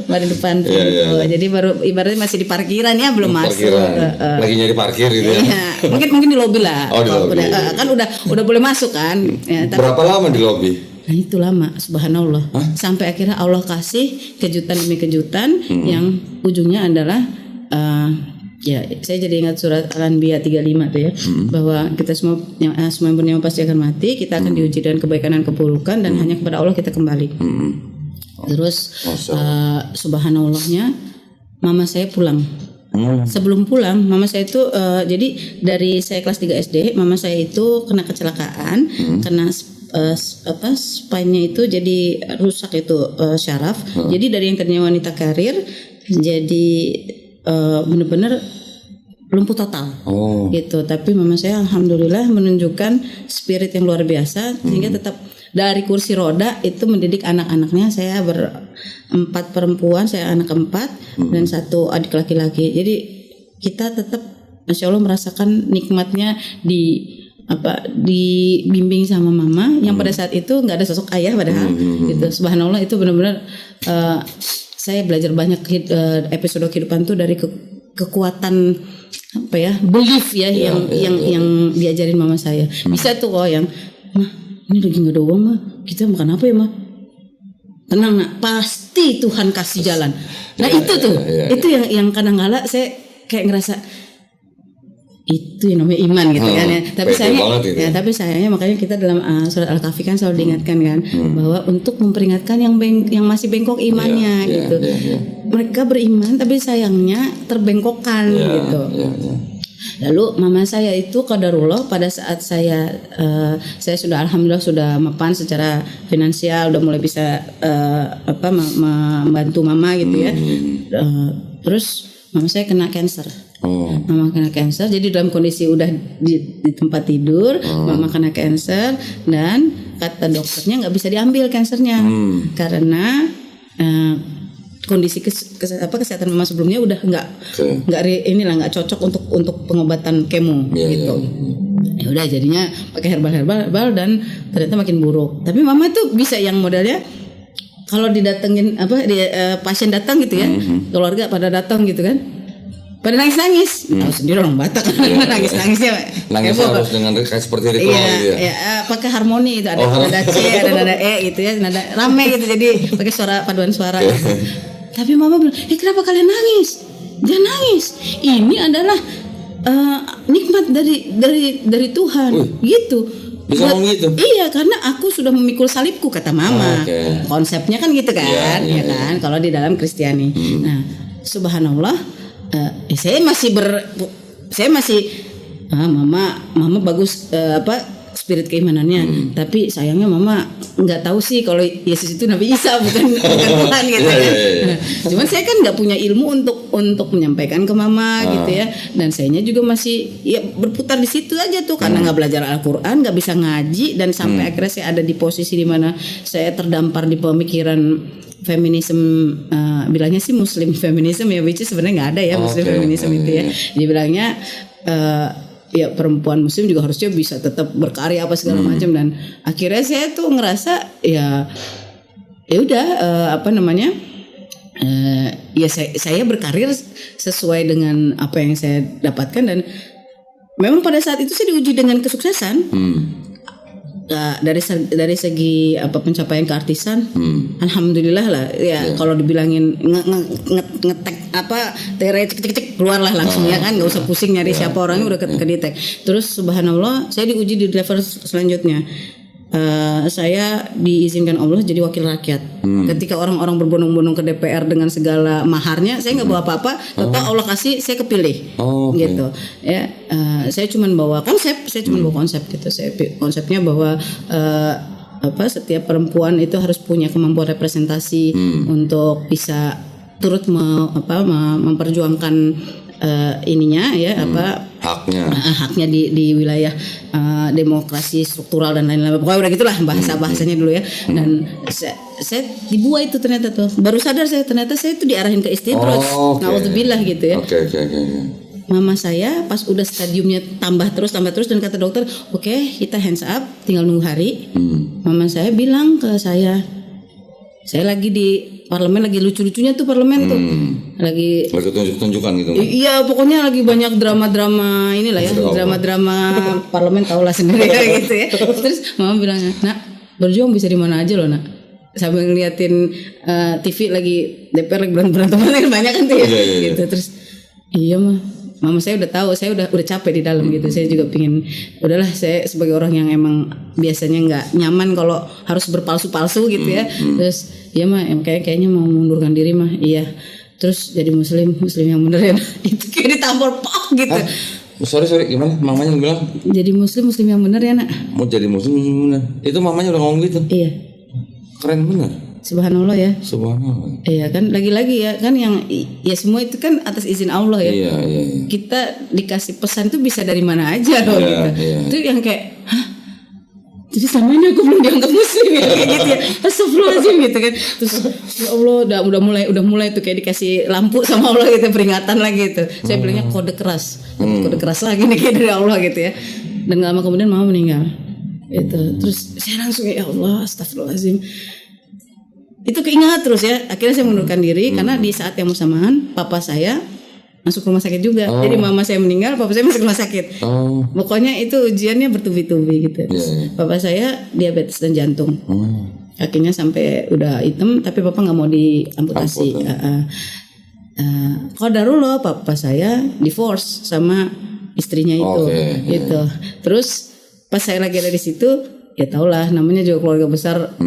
Baru depan pintu. Iya. Jadi baru ibaratnya masih di parkiran ya, belum masuk. Lagi nyari parkir gitu ya. Iya. Mungkin di lobi lah. Oh, di lobi. Kan udah boleh masuk kan. Ya, berapa lama di lobi? Nah itu lama, subhanallah. Sampai akhirnya Allah kasih kejutan demi kejutan yang ujungnya adalah saya jadi ingat surat Al-Anbiya 35 tuh ya, bahwa kita semua yang bernyawa pasti akan mati, kita akan diuji dengan kebaikan dan keburukan dan hanya kepada Allah kita kembali. Terus subhanallahnya mama saya pulang. Sebelum pulang mama saya itu jadi dari saya kelas 3 SD mama saya itu kena kecelakaan, kena spine-nya itu jadi rusak itu syaraf. Jadi dari yang tadinya wanita karir jadi benar-benar lumpuh total gitu. Tapi mama saya alhamdulillah menunjukkan spirit yang luar biasa sehingga tetap dari kursi roda itu mendidik anak-anaknya. Saya berempat perempuan, saya anak keempat dan satu adik laki-laki. Jadi kita tetap Masya Allah merasakan nikmatnya dibimbing sama mama yang pada saat itu nggak ada sosok ayah padahal gitu. Subhanallah itu benar-benar saya belajar banyak episode kehidupan tuh dari kekuatan belief ya yang diajarin mama saya. Bisa tuh yang mah ini lagi nggak ada uang mah kita makan apa ya mah, tenang nak pasti Tuhan kasih jalan. Nah itu tuh itu yang kadang-kala saya kayak ngerasa itu yang namanya iman gitu kan ya. Tapi sayangnya makanya kita dalam surat Al-Kahfi kan selalu diingatkan kan bahwa untuk memperingatkan yang masih bengkok imannya gitu. Mereka beriman tapi sayangnya terbengkokkan gitu. Lalu mama saya itu qadarullah pada saat saya sudah alhamdulillah sudah mapan secara finansial, udah mulai bisa membantu mama gitu ya. Terus mama saya kena cancer. Mama kena cancer, jadi dalam kondisi udah di tempat tidur, mama kena cancer dan kata dokternya nggak bisa diambil cancernya karena kondisi kesehatan mama sebelumnya udah nggak cocok untuk pengobatan kemo gitu. Ya udah jadinya pakai herbal dan ternyata makin buruk. Tapi mama tuh bisa yang modalnya kalau didatengin pasien datang gitu ya, keluarga pada datang gitu kan. pada nangis. Tahu sendiri orang Batak nangis-nangisnya. Nangis harus dengan kayak seperti ritual gitu ya. Iya, pakai harmoni itu ada nada C, ada nada E gitu ya, nada rame gitu jadi pakai suara paduan suara. Tapi mama bilang, kenapa kalian nangis? Jangan nangis. Ini adalah nikmat dari Tuhan. Gitu. Bisa ngomong gitu? Iya, karena aku sudah memikul salibku kata mama. Konsepnya kan gitu kan, ya kan? Kalau di dalam Kristiani. Nah, subhanallah. Saya masih mama bagus spirit keimanannya, tapi sayangnya mama nggak tahu sih kalau Yesus itu Nabi Isa bukan Tuhan gitu ya. Cuman saya kan nggak punya ilmu untuk menyampaikan ke mama gitu ya, dan sayanya juga masih berputar di situ aja tuh karena nggak belajar Al-Quran, nggak bisa ngaji, dan sampai akhirnya saya ada di posisi di mana saya terdampar di pemikiran feminisme, bilangnya sih Muslim feminisme ya, which is sebenarnya nggak ada ya Muslim feminisme itu ya. Dibilangnya ya perempuan Muslim juga harusnya bisa tetap berkarya apa segala macam, dan akhirnya saya tuh ngerasa ya udah ya saya berkarir sesuai dengan apa yang saya dapatkan, dan memang pada saat itu saya diuji dengan kesuksesan. Dari segi pencapaian keartisan, alhamdulillah lah ya. Kalau dibilangin ngetek tere cek keluarlah langsung ya kan, nggak usah pusing nyari siapa orangnya, udah kedetek. Terus subhanallah saya diuji di level selanjutnya. Saya diizinkan Allah jadi wakil rakyat. Ketika orang-orang berbondong-bondong ke DPR dengan segala maharnya, saya nggak bawa apa-apa, tetap Allah kasih saya kepilih. Gitu ya. Saya cuma bawa konsep, gitu. Konsepnya bahwa setiap perempuan itu harus punya kemampuan representasi untuk bisa turut memperjuangkan haknya di wilayah demokrasi struktural dan lain-lain. Pokoknya udah gitulah bahasanya dulu ya. Dan saya dibuat itu ternyata tuh. Baru sadar saya ternyata saya itu diarahin ke istidroj. Naudzubillah gitu ya. Mama saya pas udah stadiumnya tambah terus dan kata dokter, oke, kita hands up, tinggal nunggu hari. Mama saya bilang ke saya lagi di parlemen, lagi lucu-lucunya tuh parlemen tuh. Lagi tunjuk-tunjukkan gitu. Iya, pokoknya lagi banyak drama-drama inilah ya, drama-drama parlemen tahulah sendiri gitu ya. Terus mama bilang, "Nak, berjuang bisa di mana aja loh, Nak." Sambil ngeliatin TV lagi DPR lagi berantem banyak kan tuh ya. Gitu. Terus iya mama saya udah tahu, saya udah capek di dalam gitu. Saya juga pingin, udahlah, saya sebagai orang yang emang biasanya nggak nyaman kalau harus berpalsu-palsu gitu ya. Terus iya mah kayaknya mau mundurkan diri mah. Iya. Terus jadi muslim yang bener ya. Itu kayak ditampol pok gitu. Sorry gimana mamanya bilang? Jadi muslim yang bener ya, Nak. Mau jadi muslim bener. Itu mamanya udah ngomong gitu. Iya. Keren bener. Subhanallah ya. Subhanallah. Iya kan, lagi-lagi ya kan, yang ya semua itu kan atas izin Allah ya. Iya. Kita dikasih pesan itu bisa dari mana aja loh gitu. Itu yang kayak, hah? Jadi sama ini aku belum dianggap muslim ya kayak gitu ya. Astagfirullahaladzim gitu kan. Terus ya Allah udah mulai tuh kayak dikasih lampu sama Allah gitu, peringatan lagi gitu. Saya bilangnya kode keras lagi nih kayak dari Allah gitu ya. Dan gak lama kemudian mama meninggal. Gitu. Terus saya langsung ya Allah, astagfirullahaladzim. Itu keingat terus ya. Akhirnya saya mundurkan diri karena di saat yang bersamaan papa saya masuk rumah sakit juga. Jadi mama saya meninggal, papa saya masuk rumah sakit. Pokoknya itu ujiannya bertubi-tubi gitu. Papa saya diabetes dan jantung. Kakinya sampai udah hitam, tapi papa nggak mau diamputasi. Qadarullah, papa saya divorce sama istrinya itu. Gitu. Terus pas saya lagi ada di situ, ya taulah namanya juga keluarga besar.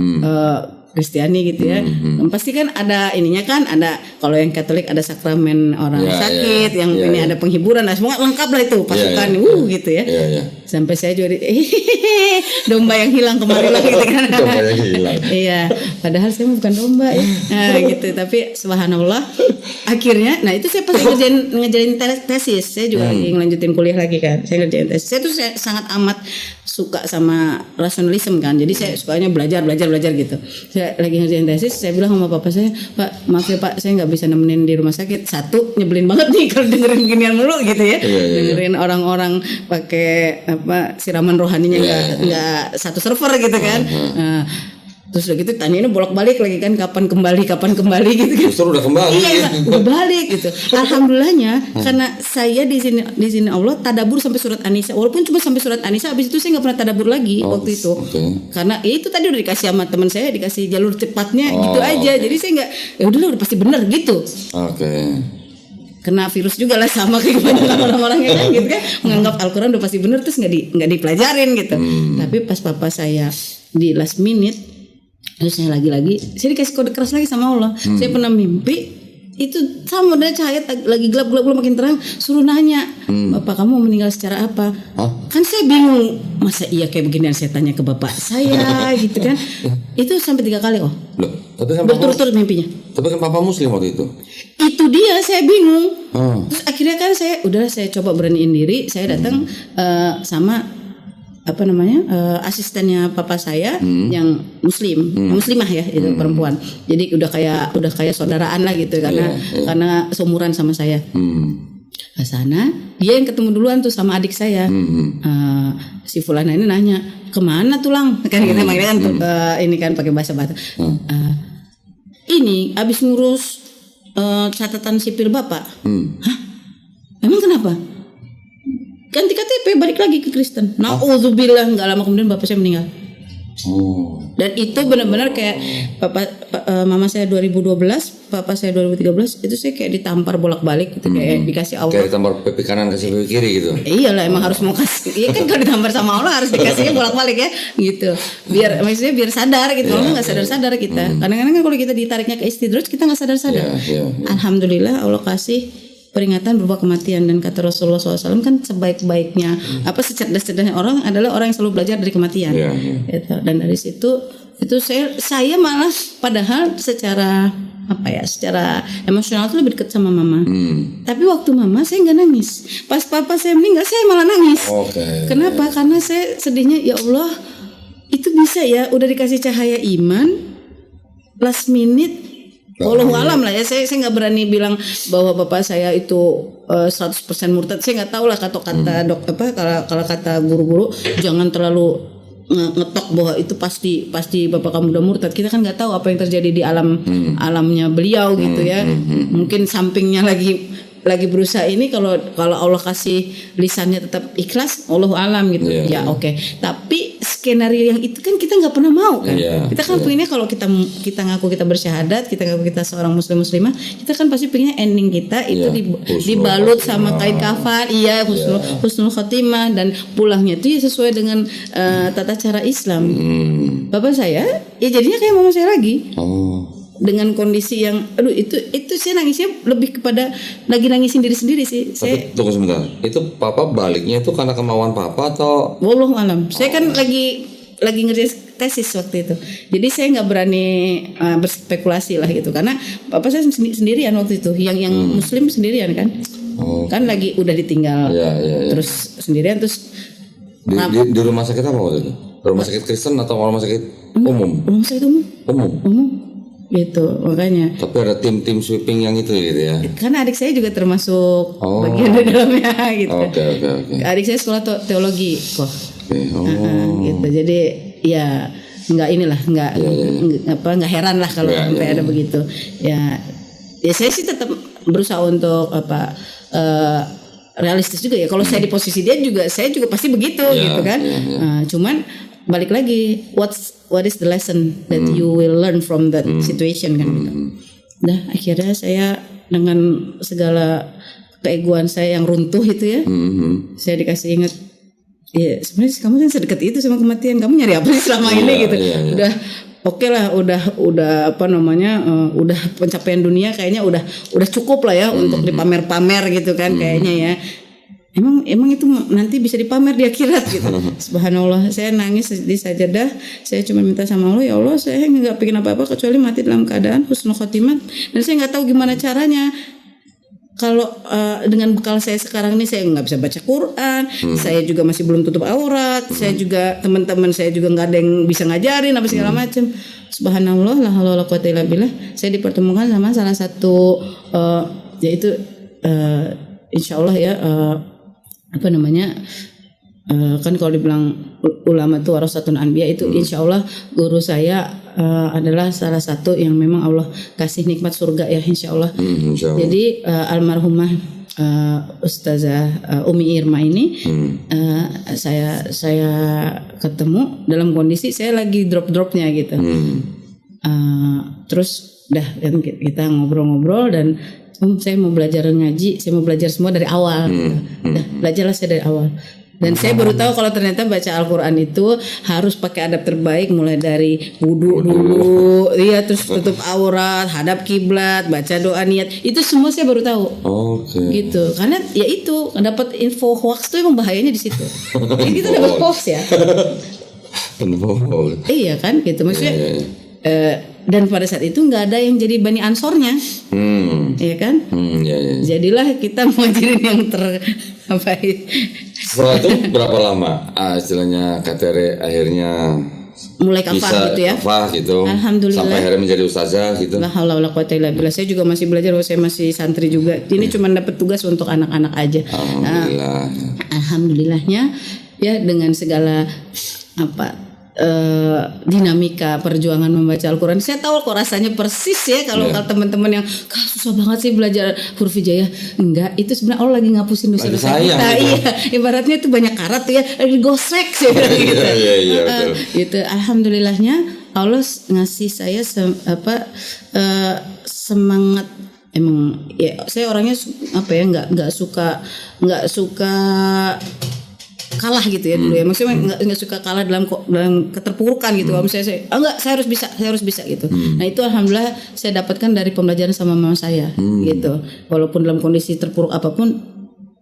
Kristiani gitu ya. Pasti kan ada ininya kan, ada kalau yang Katolik ada sakramen orang sakit, yang ini ada penghiburan, nah semua lengkap lah itu pasukan gitu ya. Sampai saya juga domba yang hilang kemarin lah gitu kan. Domba yang hilang. Iya, padahal saya bukan domba ya. Nah, gitu, tapi subhanallah akhirnya, nah itu saya pas ngerjain tesis, saya juga lagi ngelanjutin kuliah lagi kan. Saya ngerjain tesis. Saya tuh sangat amat suka sama rasionalisme kan. Jadi saya sukanya belajar gitu. Saya lagi ngerjain tesis, saya bilang sama papa saya, "Pak, maaf ya Pak, saya nggak bisa nemenin di rumah sakit. Satu, nyebelin banget nih kalau dengerin beginian mulu gitu ya. Dengerin orang-orang pakai siraman rohaninya nggak satu server gitu kan. Terus udah gitu tanyainnya bolak-balik lagi kan, kapan kembali gitu kan. Justru udah kembali. Iya, udah balik gitu. Alhamdulillahnya karena saya di sini Allah tadabur sampai surat An-Nisa. Walaupun cuma sampai surat An-Nisa, habis itu saya nggak pernah tadabur lagi waktu itu. Karena ya itu tadi udah dikasih sama teman saya, dikasih jalur cepatnya gitu aja. Jadi saya nggak, ya udah pasti benar gitu. Kena virus juga lah sama kayak kebanyakan orang-orang yang kan gitu kan, menganggap Al-Quran udah pasti benar terus nggak dipelajarin gitu. Tapi pas papa saya di last minute, terus saya lagi-lagi saya dikasih kode keras lagi sama Allah. Saya pernah mimpi itu sama, udah cahaya lagi gelap makin terang, suruh nanya, Bapak kamu meninggal secara apa? Kan saya bingung, masa iya kayak begini saya tanya ke bapak saya gitu kan. Itu sampai 3 kali tapi kan berturut-turut mimpinya. Tapi kan papa muslim waktu itu. Itu dia, saya bingung. Terus akhirnya kan saya coba beraniin diri, saya datang sama asistennya papa saya yang muslimah ya, itu perempuan. Jadi udah kayak saudaraan lah gitu karena seumuran sama saya. Ke sana dia yang ketemu duluan tuh sama adik saya. Si Fulana ini nanya, "Kemana tulang?" Kan kita manggilnya kan ini kan pakai bahasa Batak. Ini abis ngurus catatan sipil bapak. Hah? Emang kenapa? Ganti KTP, balik lagi ke Kristen. Nauzubillah, nggak lama kemudian bapak saya meninggal. Dan itu benar-benar kayak mama saya 2012, papa saya 2013, itu saya kayak ditampar bolak-balik gitu, kayak dikasih Allah. Kayak ditampar pipi kanan kasih pipi kiri gitu. Iyalah, emang harus mau kasih. Iya kan, kalau ditampar sama Allah harus dikasihnya bolak-balik ya, gitu. Biar sadar gitu. Kalau nggak sadar kita. Kadang-kadang kan kalau kita ditariknya ke istidraj, kita nggak sadar. Alhamdulillah Allah kasih peringatan berupa kematian, dan kata Rasulullah SAW kan sebaik-baiknya secerdas-cerdasnya orang adalah orang yang selalu belajar dari kematian. Gitu. Dan dari situ itu saya malah padahal secara emosional tuh lebih dekat sama mama. Tapi waktu mama saya nggak nangis. Pas papa saya meninggal saya malah nangis. Kenapa? Karena saya sedihnya, ya Allah, itu bisa ya udah dikasih cahaya iman, last minute. Wallahu alam lah ya, saya nggak berani bilang bahwa bapak saya itu 100% murtad. Saya nggak tahu lah kalau kata guru-guru jangan terlalu ngetok bahwa itu pasti bapak kamu udah murtad. Kita kan nggak tahu apa yang terjadi di alamnya beliau gitu ya. Mungkin sampingnya lagi berusaha ini, kalau Allah kasih lisannya tetap ikhlas, Allahu alam gitu. Oke. Tapi skenario yang itu kan kita nggak pernah mau kan. Kita kan pengennya kalau kita ngaku kita bersyahadat, kita ngaku kita seorang muslimah, kita kan pasti pengennya ending kita itu dibalut sama kain kafan, husnul khotimah, dan pulangnya itu ya sesuai dengan tata cara Islam. Bapak saya ya jadinya kayak mama saya lagi. Dengan kondisi yang itu saya nangisnya lebih kepada lagi nangisin diri sendiri sih. Tapi tunggu sebentar, itu papa baliknya itu karena kemauan papa atau? Wallahu alam. Saya kan lagi ngerjain tesis waktu itu, jadi saya nggak berani berspekulasi lah gitu, karena papa saya sendirian waktu itu, yang muslim sendirian kan. Kan lagi udah ditinggal terus sendirian, terus di rumah sakit apa waktu itu? Rumah sakit Kristen atau rumah sakit umum? Rumah sakit umum gitu, makanya. Tapi ada tim sweeping yang itu gitu ya. Karena adik saya juga termasuk bagian di dalamnya gitu. Oke. Adik saya sekolah teologi kok. Gitu. Jadi ya nggak heran lah kalau sampai ada begitu. Ya saya sih tetap berusaha untuk realistis juga ya. Kalau saya di posisi dia juga, saya juga pasti begitu gitu kan. Cuman balik lagi, what is the lesson that you will learn from that situation kan gitu. Nah akhirnya saya dengan segala keegoan saya yang runtuh itu ya, saya dikasih ingat, ya sebenarnya kamu kan sedekat itu sama kematian, kamu nyari apa sih selama ini gitu. Udah oke lah, udah udah pencapaian dunia kayaknya udah cukup lah ya untuk dipamer-pamer gitu kan kayaknya ya. Emang itu nanti bisa dipamer di akhirat gitu. Subhanallah, saya nangis di sajadah. Saya cuma minta sama Allah, ya Allah, saya nggak pengen apa-apa kecuali mati dalam keadaan husnul khotimah. Dan saya nggak tahu gimana caranya. Kalau dengan bekal saya sekarang ini, saya nggak bisa baca Quran, saya juga masih belum tutup aurat, saya juga teman-teman saya juga nggak ada yang bisa ngajarin apa segala macam. Subhanallah, la haula wala quwata illa billah. Saya dipertemukan sama salah satu yaitu insya Allah ya. Kan kalau dibilang ulama itu warasatul anbiya, itu insya Allah guru saya adalah salah satu yang memang Allah kasih nikmat surga ya insya Allah. Insya Allah. Jadi almarhumah Ustazah Umi Irma ini saya ketemu dalam kondisi saya lagi drop-dropnya gitu. Terus dah kan kita ngobrol-ngobrol dan saya mau belajar ngaji, saya mau belajar semua dari awal. Dah belajarlah saya dari awal. Dan saya baru tahu kalau ternyata baca Al-Quran itu harus pakai adab terbaik, mulai dari wudu dulu, iya, terus tutup aurat, hadap kiblat, baca doa niat, itu semua saya baru tahu. Gitu, karena ya itu dapat info hoax tuh emang bahayanya di situ. Jadi kita dapat hoax ya. Iya kan, gitu maksudnya. Dan pada saat itu nggak ada yang jadi Bani Ansornya, iya kan? Jadilah kita mengajarin yang Setelah itu berapa lama istilahnya KTR akhirnya mulai kafah gitu ya? Kafah gitu. Alhamdulillah. Sampai akhirnya menjadi ustazah gitu. La haula wala quwata illa billah. Saya juga masih belajar, saya masih santri juga. Ini cuma dapat tugas untuk anak-anak aja. Alhamdulillah. Alhamdulillahnya ya dengan segala dinamika perjuangan membaca Al-Quran. Saya tahu kok rasanya persis ya kalau teman-teman yang susah banget sih belajar huruf hijaiyah. Enggak, itu sebenarnya Allah lagi ngapusin dosa-dosa kita. Iya, ibaratnya itu banyak karat tuh ya, lagi gosrek sih gitu. Iya, betul. Gitu. Alhamdulillahnya Allah ngasih saya semangat. Emang ya saya orangnya nggak suka kalah gitu ya dulu ya, maksudnya nggak suka kalah dalam keterpurukan gitu. Kalau misalnya saya harus bisa gitu. Nah itu alhamdulillah saya dapatkan dari pembelajaran sama mama saya gitu. Walaupun dalam kondisi terpuruk apapun,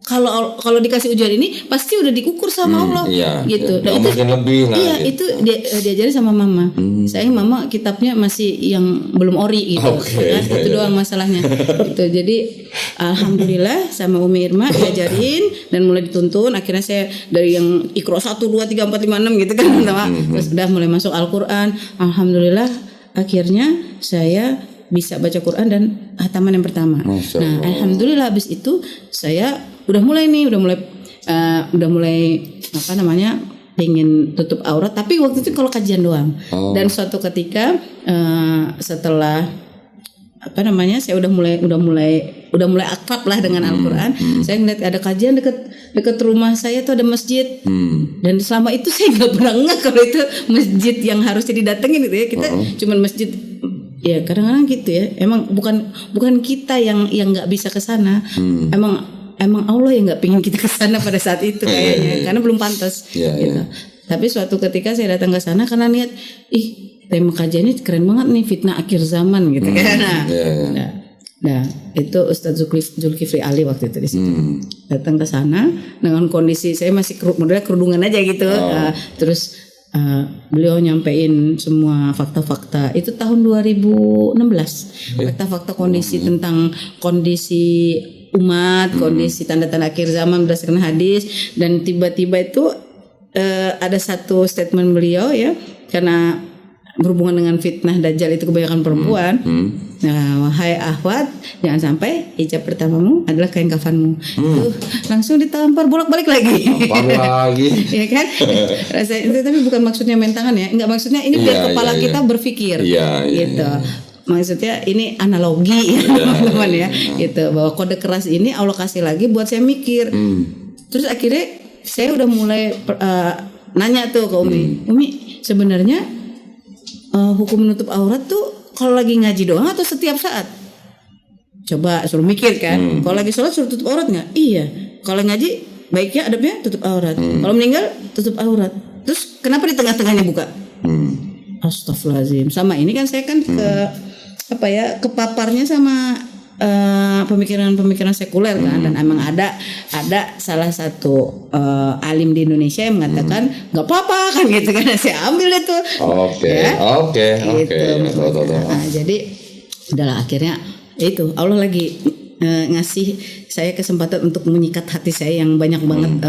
kalau dikasih ujian ini pasti udah dikukur sama Allah gitu. Nah, itu mungkin lebih iya gitu. Itu diajarin sama mama. Sayang mama kitabnya masih yang belum ori gitu. Itu doang masalahnya. Gitu. Jadi alhamdulillah sama Umi Irma diajarin dan mulai dituntun. Akhirnya saya dari yang Iqra 1 2 3 4 5 6 gitu kan terus udah mulai masuk Al-Qur'an. Alhamdulillah akhirnya saya bisa baca Quran dan hataman yang pertama. Nah, alhamdulillah habis itu saya udah mulai pengen tutup aurat, tapi waktu itu kalau kajian doang. Dan suatu ketika setelah saya udah mulai akrab lah dengan Al-Quran. Saya ngeliat ada kajian dekat rumah saya tuh ada masjid. Dan selama itu saya nggak pernah ngeh kalau itu masjid yang harusnya didatengin gitu ya. Kita cuman masjid. Ya kadang-kadang gitu ya. Emang bukan kita yang nggak bisa ke sana. Emang Allah yang nggak pingin kita ke sana pada saat itu kayaknya, karena belum pantas. Gitu. Tapi suatu ketika saya datang ke sana karena niat, tema kajiannya keren banget nih, fitnah akhir zaman gitu kan. Nah, itu Ustadz Zulkifli Ali waktu itu di situ. Datang ke sana dengan kondisi saya masih modalnya kerudungan aja gitu. Terus beliau nyampein semua fakta-fakta itu tahun 2016. Fakta-fakta kondisi tentang kondisi umat, kondisi tanda-tanda akhir zaman berdasarkan hadis. Dan tiba-tiba itu ada satu statement beliau ya, karena berhubungan dengan fitnah dajjal itu kebanyakan perempuan. Nah, wahai akhwat, jangan sampai hijab pertamamu adalah kain kafanmu. Langsung ditampar bolak-balik lagi. Ya kan? Rasanya itu, tapi bukan maksudnya main tangan ya. Enggak, maksudnya ini biar kepala kita berpikir. Gitu. Maksudnya ini analogi teman-teman ya, gitu, bahwa kode keras ini Allah kasih lagi buat saya mikir. Terus akhirnya saya udah mulai nanya tuh ke Umi, sebenarnya hukum menutup aurat tuh kalau lagi ngaji doang atau setiap saat? Coba suruh mikir kan. Kalau lagi sholat suruh tutup aurat nggak? Iya. Kalau ngaji baiknya adabnya tutup aurat. Kalau meninggal tutup aurat. Terus kenapa di tengah-tengahnya buka? Astagfirullahaladzim. Sama ini kan saya kan kepaparnya sama pemikiran-pemikiran sekuler kan. Dan emang ada salah satu alim di Indonesia yang mengatakan nggak apa-apa kan gitu kan. Saya ambil itu. Oke. Nah, jadi udahlah akhirnya itu Allah lagi ngasih saya kesempatan untuk menyikat hati saya yang banyak banget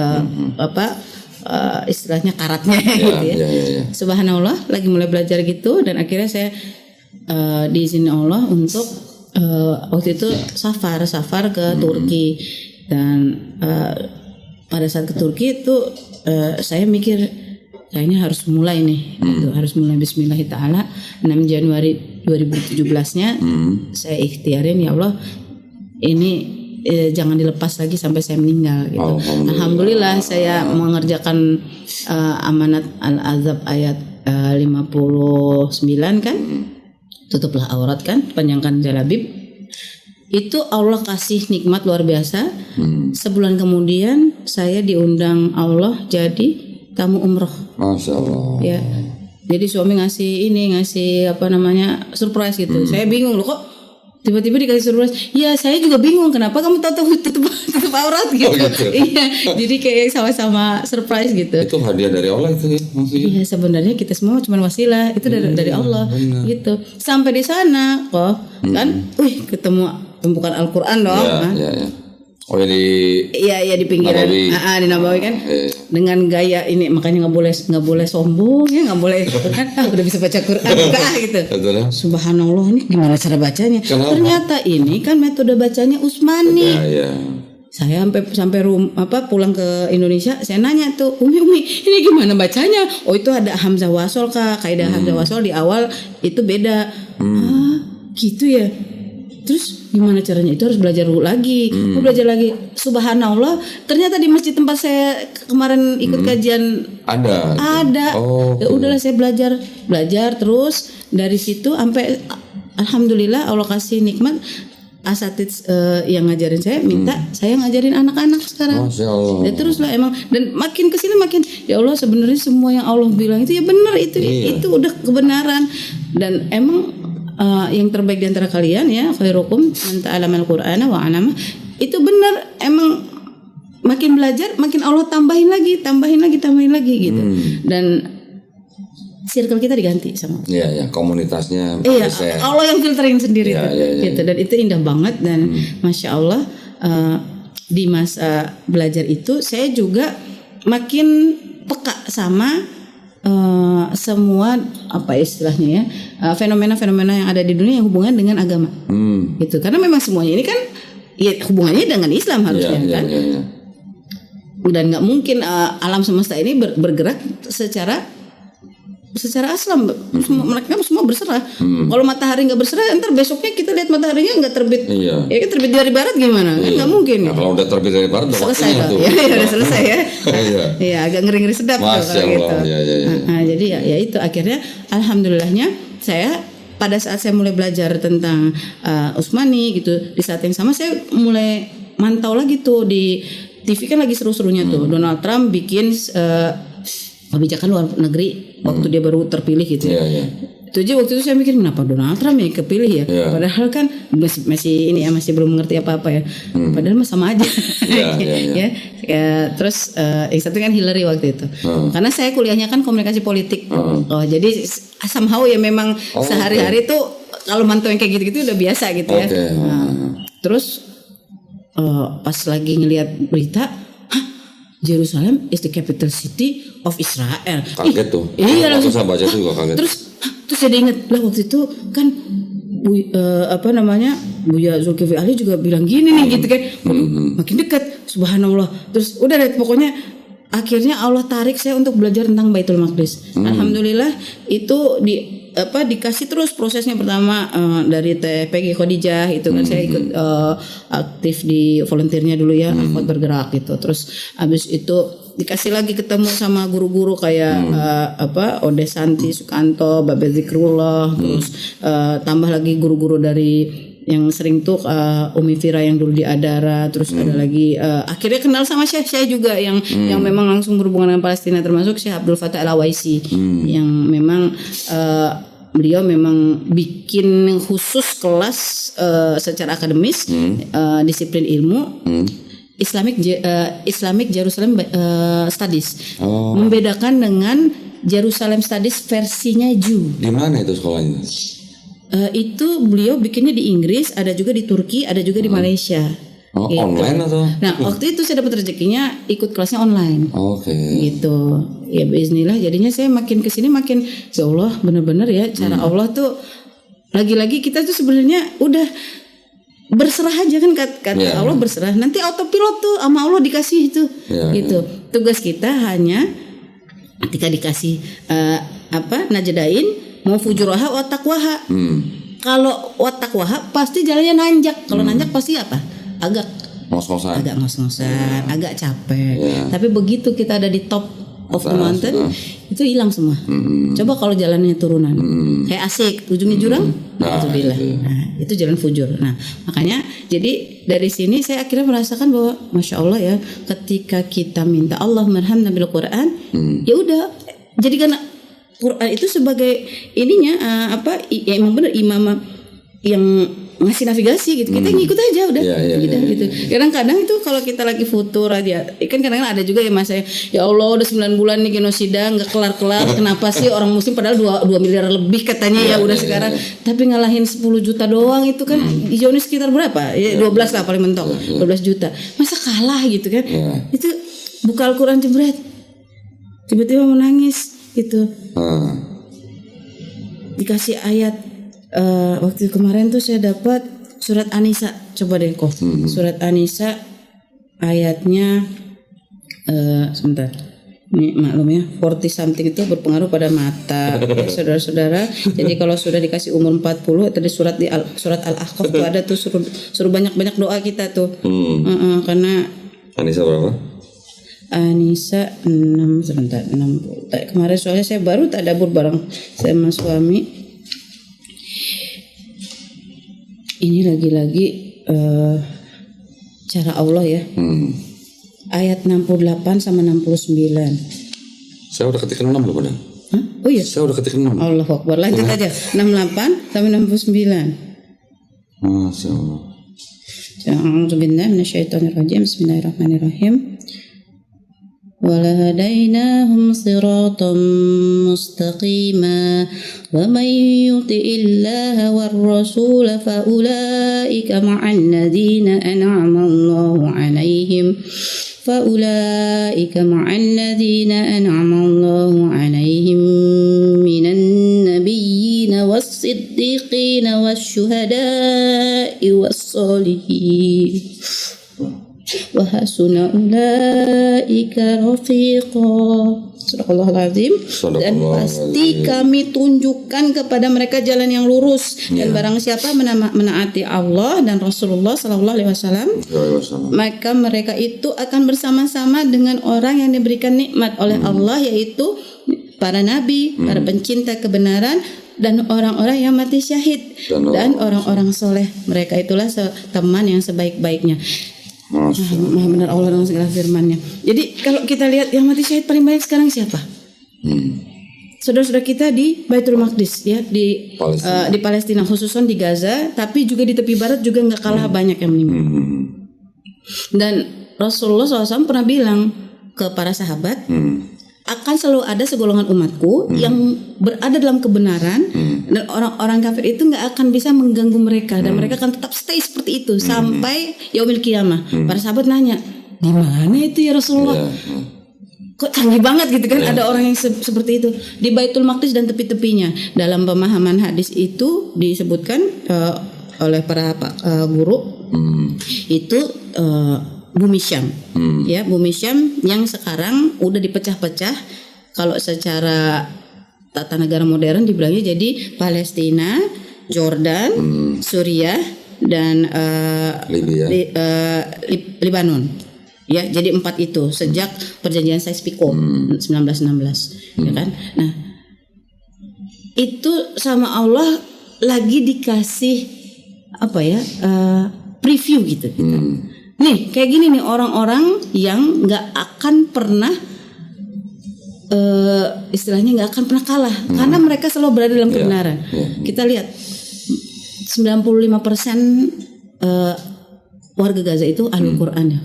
istilahnya karatnya gitu ya. Subhanallah, lagi mulai belajar gitu dan akhirnya saya diizinin Allah untuk waktu itu safar ke Turki. Dan pada saat ke Turki itu saya mikir kayaknya harus mulai nih, gitu. Harus mulai Bismillahirrahmanirrahim. 6 Januari 2017-nya saya ikhtiarin, ya Allah ini jangan dilepas lagi sampai saya meninggal gitu. Alhamdulillah saya mengerjakan amanat Al-Ahzab ayat 59 kan, tutuplah aurat kan, panjangkan jalabib. Itu Allah kasih nikmat luar biasa. Sebulan kemudian saya diundang Allah jadi tamu umroh. Masya Allah. Ya, jadi suami ngasih surprise gitu. Saya bingung loh, kok tiba-tiba dikasih surprise. Ya saya juga bingung kenapa kamu tahu tutup aurat gitu. Iya, jadi kayak sama-sama surprise gitu. Itu hadiah dari Allah itu ya maksudnya. Iya, sebenarnya kita semua cuma wasilah, itu dari Allah gitu. Sampai di sana kok kan, ketemu tumpukan Al-Qur'an dong. Iya. Oh di di pinggiran di Nabawi kan, dengan gaya ini, makanya nggak boleh sombong ya, nggak boleh kan udah bisa baca Quran gitu. Subhanallah, ini gimana cara bacanya? Kenapa? Ternyata ini kan metode bacanya Utsmani. Saya sampai pulang ke Indonesia, saya nanya tuh Umi ini gimana bacanya? Oh itu ada hamzah wasol Kak, kaidah hamzah wasol di awal itu beda. Gitu ya. Terus gimana caranya? Itu harus belajar lagi. Belajar lagi. Subhanallah, ternyata di masjid tempat saya kemarin ikut kajian ada. Ya udahlah, saya belajar terus dari situ sampai alhamdulillah Allah kasih nikmat asatidz yang ngajarin saya, minta saya ngajarin anak-anak sekarang. Masya Allah. Ya teruslah emang, dan makin kesini makin ya Allah, sebenarnya semua yang Allah bilang itu ya benar, itu udah kebenaran. Dan emang yang terbaik di antara kalian ya, khairukum man ta'allamal Qur'ana wa 'allama. Itu benar, emang makin belajar makin Allah tambahin lagi gitu. Dan circle kita diganti sama. Iya, komunitasnya. Iya, Allah yang filtering sendiri gitu. Dan itu indah banget, dan Masya Allah di masa belajar itu saya juga makin peka sama semua apa istilahnya ya, fenomena-fenomena yang ada di dunia yang hubungan dengan agama, gitu. Karena memang semuanya ini kan ya hubungannya dengan Islam harusnya kan. Dan nggak mungkin alam semesta ini bergerak secara aslam. Mereka semua berserah. Kalau matahari nggak berserah, ntar besoknya kita lihat mataharinya nggak terbit. Ya kan terbit dari barat gimana? Kan nggak mungkin. Nah, kalau udah terbit dari barat, selesai tuh. Ya udah selesai ya. Iya, agak ngeri-ngeri sedap tuh kalau gitu. Nah, jadi ya itu akhirnya alhamdulillahnya saya pada saat saya mulai belajar tentang Utsmani gitu, di saat yang sama saya mulai mantau lagi tuh di TV kan lagi seru-serunya tuh Donald Trump bikin kebijakan luar negeri waktu dia baru terpilih gitu ya. Itu aja waktu itu saya mikir, kenapa Donald Trump yang kepilih ya? Padahal kan masih belum mengerti apa-apa ya. Padahal sama aja. Terus yang satu kan Hillary waktu itu. Karena saya kuliahnya kan komunikasi politik. Jadi somehow ya memang sehari-hari tuh kalau mantau yang kayak gitu-gitu udah biasa gitu ya. Terus pas lagi ngelihat berita, Jerusalem is the capital city of Israel. Kaget tuh. Iya, langsung saya baca itu juga kaget. Terus saya ingat lah waktu itu kan Buya Zulkifli Ali juga bilang gini nih gitu kan. Makin dekat, subhanallah. Terus udah deh, pokoknya akhirnya Allah tarik saya untuk belajar tentang Baitul Maqdis. Alhamdulillah itu dikasih terus prosesnya. Pertama dari Peggy Khadijah itu kan saya ikut aktif di volunteernya dulu ya, Akhwat Bergerak gitu. Terus habis itu dikasih lagi ketemu sama guru-guru kayak Ode Santi Sukanto, Babel Zikrullah, terus tambah lagi guru-guru dari yang sering tuh Umi Fira yang dulu di Adara, terus ada lagi akhirnya kenal sama Syekh juga yang memang langsung berhubungan dengan Palestina, termasuk Syekh Abdul Fattah Al-Awaisi yang memang beliau memang bikin khusus kelas secara akademis disiplin ilmu Islamic Jerusalem Studies, membedakan dengan Jerusalem Studies versinya Jew. Di mana itu sekolahnya? Itu beliau bikinnya di Inggris, ada juga di Turki, ada juga di Malaysia. Gitu. Online atau? Nah waktu itu saya dapat rezekinya ikut kelasnya online. Gitu. Ya bismillah, jadinya saya makin kesini makin ya Allah benar-benar ya cara Allah tuh lagi-lagi kita tuh sebenarnya udah berserah aja kan kata Allah, berserah, nanti autopilot tuh sama Allah dikasih itu gitu. Tugas kita hanya ketika dikasih najdain mau fujuraha wa taqwaha. Kalau wa taqwaha pasti jalannya nanjak. Kalau nanjak pasti apa? Agak ngos-ngosan, agak capek. Tapi begitu kita ada di top of the mountain, itu hilang semua. Coba kalau jalannya turunan, kayak asik, ujungnya jurang, itu jalan fujur. Nah, makanya jadi dari sini saya akhirnya merasakan bahwa masya Allah ya, ketika kita minta Allah merhamna bil Quran, ya udah, jadikan Quran itu sebagai ininya ya emang benar imam yang ngasih navigasi gitu, kita ngikut aja udah gitu. Kadang-kadang itu kalau kita lagi futur aja, kan kadang-kadang ada juga ya mas saya, ya Allah udah 9 bulan nih genosida nggak kelar-kelar, kenapa sih orang muslim padahal 2 miliar lebih katanya udah sekarang, tapi ngalahin 10 juta doang itu kan hijaunya sekitar berapa? Ya 12 lah paling mentok, 12 juta, masa kalah gitu kan? Itu buka Al-Quran jebret, tiba-tiba menangis gitu, dikasih ayat. Waktu kemarin tuh saya dapat surat An-Nisa, coba deh kok. Surat An-Nisa ayatnya sebentar. Ini maklum ya, 40 something itu berpengaruh pada mata ya, saudara-saudara. Jadi kalau sudah dikasih umur 40, tadi surat Al-Ahqaf tuh ada tuh suruh banyak-banyak doa kita tuh. Karena An-Nisa berapa? An-Nisa 6 sebentar 60. Kemarin soalnya saya baru tadabbur bareng sama suami. Ini lagi-lagi cara Allah ya. Ayat 68 sama 69. Saya udah ketik 6 belum ada? Oh iya. Saya udah ketik 6. Allahu Akbar. Lanjut aja. 68 sampai 69. Masya Allah. A'udzu billahi minasyaitonir rajim. Bismillahirrahmanirrahim. ولهديناهم صراطا مستقيما ومن يطع الله والرسول فأولئك مع الذين أنعم الله عليهم من النبيين والصديقين والشهداء والصالحين wahasuna ulaika rafiqa. Sadaqallahul azim. Dan pasti kami tunjukkan kepada mereka jalan yang lurus. Dan barang siapa menaati Allah dan Rasulullah sallallahu alaihi wasallam, maka mereka itu akan bersama-sama dengan orang yang diberikan nikmat oleh Allah, yaitu para nabi, para pencinta kebenaran, dan orang-orang yang mati syahid, dan orang-orang soleh. Mereka itulah teman yang sebaik-baiknya. Maha benar Allah dengan segala firman-Nya. Jadi kalau kita lihat yang mati syahid paling banyak sekarang siapa? Saudara-saudara kita di Baitul Maqdis ya, di Palestina, khususnya di Gaza, tapi juga di tepi barat juga nggak kalah banyak yang meninggal. Dan Rasulullah SAW pernah bilang ke para sahabat, akan selalu ada segolongan umatku yang berada dalam kebenaran, dan orang-orang kafir itu nggak akan bisa mengganggu mereka, dan mereka akan tetap stay seperti itu sampai yaumil qiyamah. Para sahabat nanya, di mana itu ya Rasulullah? Kok canggih banget gitu kan? Ada orang yang seperti itu di Baitul Maqdis dan tepi-tepinya. Dalam pemahaman hadis itu disebutkan oleh para guru itu Bumi Syam, ya Bumi Syam yang sekarang udah dipecah-pecah. Kalau secara tata negara modern dibilangnya jadi Palestina, Jordan, Suriah, dan Lebanon. Ya, jadi 4 itu sejak perjanjian Sykes-Picot 1916, ya kan? Nah, itu sama Allah lagi dikasih preview gitu. Nih kayak gini nih orang-orang yang nggak akan pernah istilahnya nggak akan pernah kalah karena mereka selalu berada dalam kebenaran. Kita lihat 95% warga Gaza itu ahli Quran ya.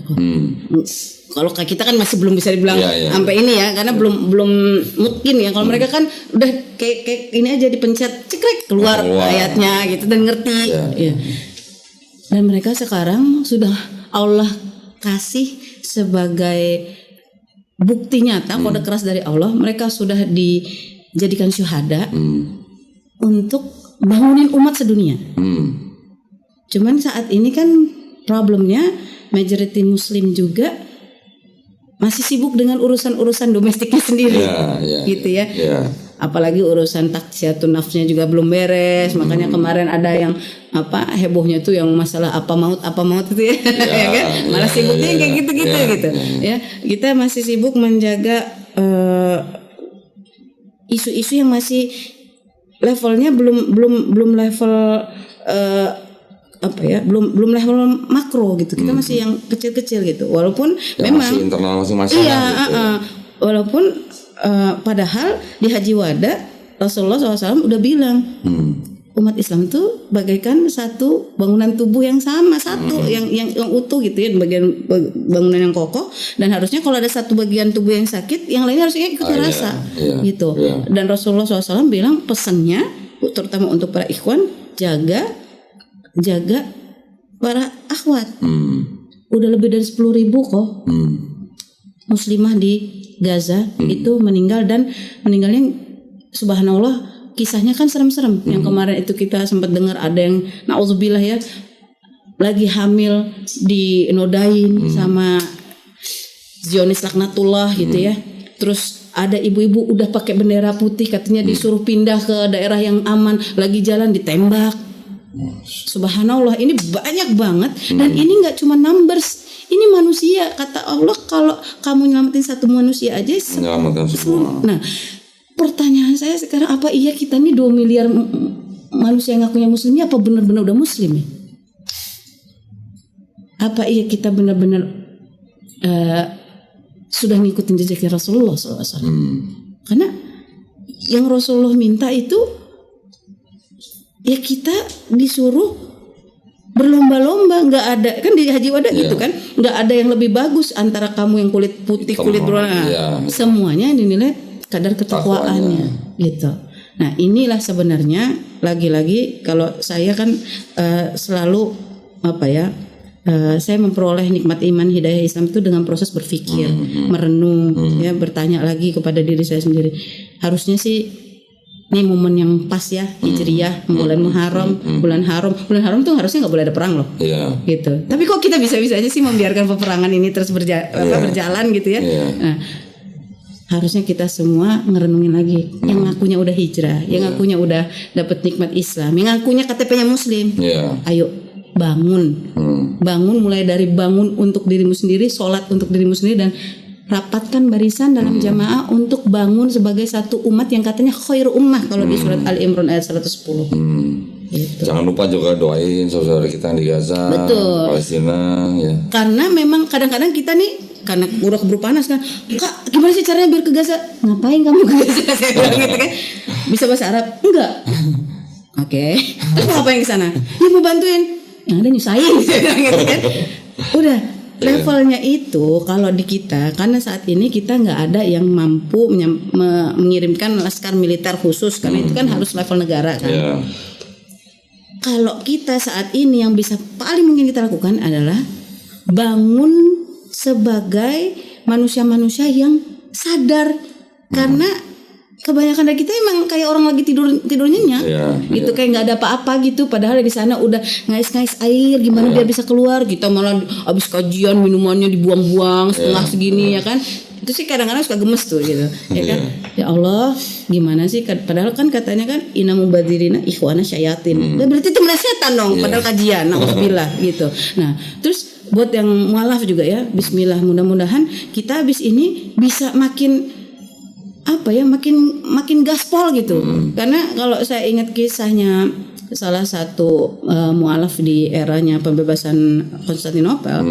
Kalau kayak kita kan masih belum bisa dibilang sampai ini ya, karena belum mungkin ya. Kalau mereka kan udah kayak ini aja dipencet cekrek keluar ayatnya gitu dan ngerti. Dan mereka sekarang sudah Allah kasih sebagai bukti nyata kode keras dari Allah, mereka sudah dijadikan syuhada untuk bangunin umat sedunia. Cuman saat ini kan problemnya majority Muslim juga masih sibuk dengan urusan-urusan domestiknya sendiri, gitu ya. Apalagi urusan taksiyatun nafsnya juga belum beres. Makanya kemarin ada yang hebohnya tuh yang masalah apa maut itu ya, ya kan? Malah sibuknya kayak gitu-gitu gitu. Ya, kita masih sibuk menjaga isu-isu yang masih levelnya belum level belum level makro gitu. Kita masih yang kecil-kecil gitu. Walaupun yang memang masih internal masing-masing gitu. Walaupun padahal di Haji Wada Rasulullah SAW udah bilang umat Islam itu bagaikan satu bangunan tubuh yang sama, yang utuh gitu ya, bagian bangunan yang kokoh, dan harusnya kalau ada satu bagian tubuh yang sakit, yang lainnya harusnya ikut merasa gitu. Dan Rasulullah SAW bilang pesannya terutama untuk para ikhwan, jaga para akhwat. Udah lebih dari 10.000 kok muslimah di Gaza itu meninggal, dan meninggalnya subhanallah kisahnya kan serem-serem. Yang kemarin itu kita sempat dengar ada yang na'udzubillah ya lagi hamil dinodain sama Zionis laknatullah gitu ya. Terus ada ibu-ibu udah pakai bendera putih katanya disuruh pindah ke daerah yang aman, lagi jalan ditembak. Subhanallah, ini banyak banget. Dan ini gak cuma numbers, ini manusia. Kata Allah kalau kamu nyelamatin satu manusia aja menyelamatkan semua. Nah, pertanyaan saya sekarang, apa iya kita nih 2 miliar manusia yang ngakunya muslim ini apa benar-benar udah muslim ya? Apa iya kita benar-benar sudah ngikutin jejaknya Rasulullah SAW? Karena yang Rasulullah minta itu ya kita disuruh berlomba-lomba, nggak ada kan di Haji Wada gitu kan, nggak ada yang lebih bagus antara kamu yang kulit putih, kulit berwarna, semuanya dinilai kadar ketakwaannya gitu. Nah inilah sebenarnya lagi-lagi kalau saya kan selalu saya memperoleh nikmat iman hidayah Islam itu dengan proses berpikir, merenung, ya bertanya lagi kepada diri saya sendiri. Harusnya sih ini momen yang pas ya, Hijriyah, bulan Muharram, bulan haram tuh harusnya nggak boleh ada perang loh, gitu. Tapi kok kita bisa-bisa aja sih membiarkan peperangan ini terus berjalan gitu ya. Nah, harusnya kita semua ngerenungin lagi, yang ngakunya udah hijrah, yang ngakunya udah dapet nikmat Islam, yang ngakunya KTP-nya Muslim, ayo bangun mulai dari bangun untuk dirimu sendiri, sholat untuk dirimu sendiri, dan rapatkan barisan dalam jamaah untuk bangun sebagai satu umat yang katanya khairu ummah kalau di surat Al-Imran ayat 110. Gitu. Jangan lupa juga doain saudara kita yang di Gaza, Palestina ya. Karena memang kadang-kadang kita nih karena udah keburu panas kan, Kak gimana sih caranya biar ke Gaza? Ngapain kamu ke Gaza? Saya bilang gitu kan. Bisa bahasa Arab? Enggak. Oke. Terus mau ngapain ke sana? Ya mau bantuin. Yang ada nyusahin gitu kan. Udah. Levelnya itu kalau di kita, karena saat ini kita nggak ada yang mampu mengirimkan laskar militer khusus, karena itu kan harus level negara kan. Kalau kita saat ini yang bisa paling mungkin kita lakukan adalah bangun sebagai manusia-manusia yang sadar, karena kebanyakan dari kita emang kayak orang lagi tidur nyenyak, gitu kayak nggak ada apa-apa gitu. Padahal di sana udah ngais-ngais air gimana biar bisa keluar. Kita malah abis kajian minumannya dibuang-buang setengah segini ya kan. Itu sih kadang-kadang suka gemes tuh gitu, ya kan. Ya Allah, gimana sih? Padahal kan katanya kan inna mubadirina ikhwana syayatin. Berarti itu setan dong. Padahal kajian, nauzubillah gitu. Nah, terus buat yang mualaf juga ya, Bismillah, mudah-mudahan kita abis ini bisa makin gaspol gitu. Karena kalau saya ingat kisahnya salah satu mualaf di eranya pembebasan Konstantinopel,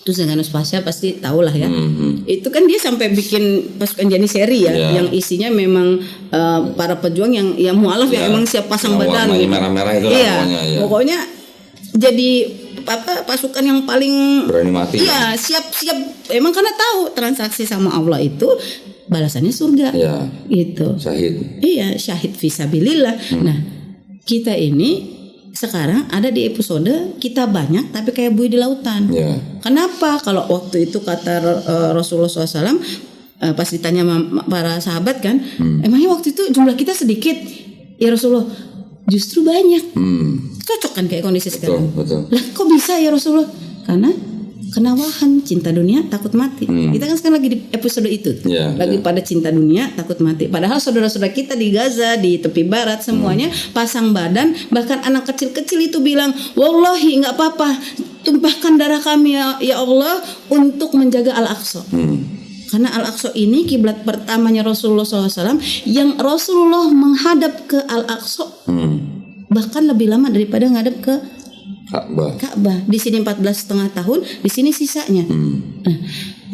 itu Zenganus Pasha pasti tahu lah ya. Itu kan dia sampai bikin pasukan Janissary ya, yang isinya memang para pejuang yang mualaf yang emang siap pasang badan gitu. Merah-merah itu pokoknya jadi pasukan yang paling berani mati. Iya, siap emang karena tahu transaksi sama Allah itu balasannya surga. Gitu. Syahid. Iya, syahid fisabilillah. Nah, kita ini sekarang ada di episode kita banyak tapi kayak buih di lautan. Kenapa? Kalau waktu itu kata Rasulullah SAW pas ditanya para sahabat kan, emangnya waktu itu jumlah kita sedikit? Ya Rasulullah, justru banyak. Cocok kan kayak kondisi sekarang. Betul. Lah kok bisa ya Rasulullah? Karena kenawahan, cinta dunia, takut mati. Kita kan sekarang lagi di episode itu, lagi pada cinta dunia, takut mati. Padahal saudara-saudara kita di Gaza, di tepi barat semuanya pasang badan, bahkan anak kecil-kecil itu bilang, wallahi nggak apa-apa, tumpahkan darah kami ya Allah untuk menjaga Al-Aqsa. Karena Al-Aqsa ini kiblat pertamanya Rasulullah SAW, yang Rasulullah menghadap ke Al-Aqsa bahkan lebih lama daripada ngadap ke Ka'bah. Di sini 14,5 tahun, di sini sisanya. Nah,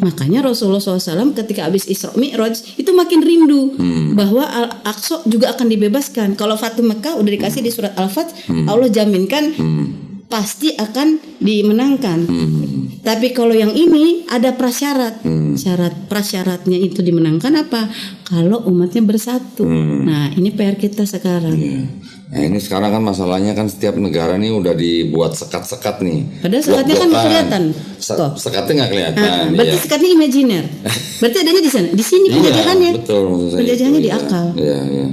makanya Rasulullah SAW ketika habis Isra Mi'raj itu makin rindu bahwa Al-Aqsa juga akan dibebaskan. Kalau Fatu Mekah udah dikasih di surat Al-Fath, Allah jaminkan pasti akan dimenangkan. Tapi kalau yang ini ada prasyarat. Prasyaratnya itu dimenangkan apa? Kalau umatnya bersatu. Nah, ini PR kita sekarang. Nah, ini sekarang kan masalahnya kan setiap negara nih udah dibuat sekat-sekat nih. Padahal sekatnya kan kelihatan. Sekatnya nggak kelihatan. Berarti sekatnya imajiner. Berarti adanya di sana. Di sini penjajahannya. Betul. Penjajahannya di akal.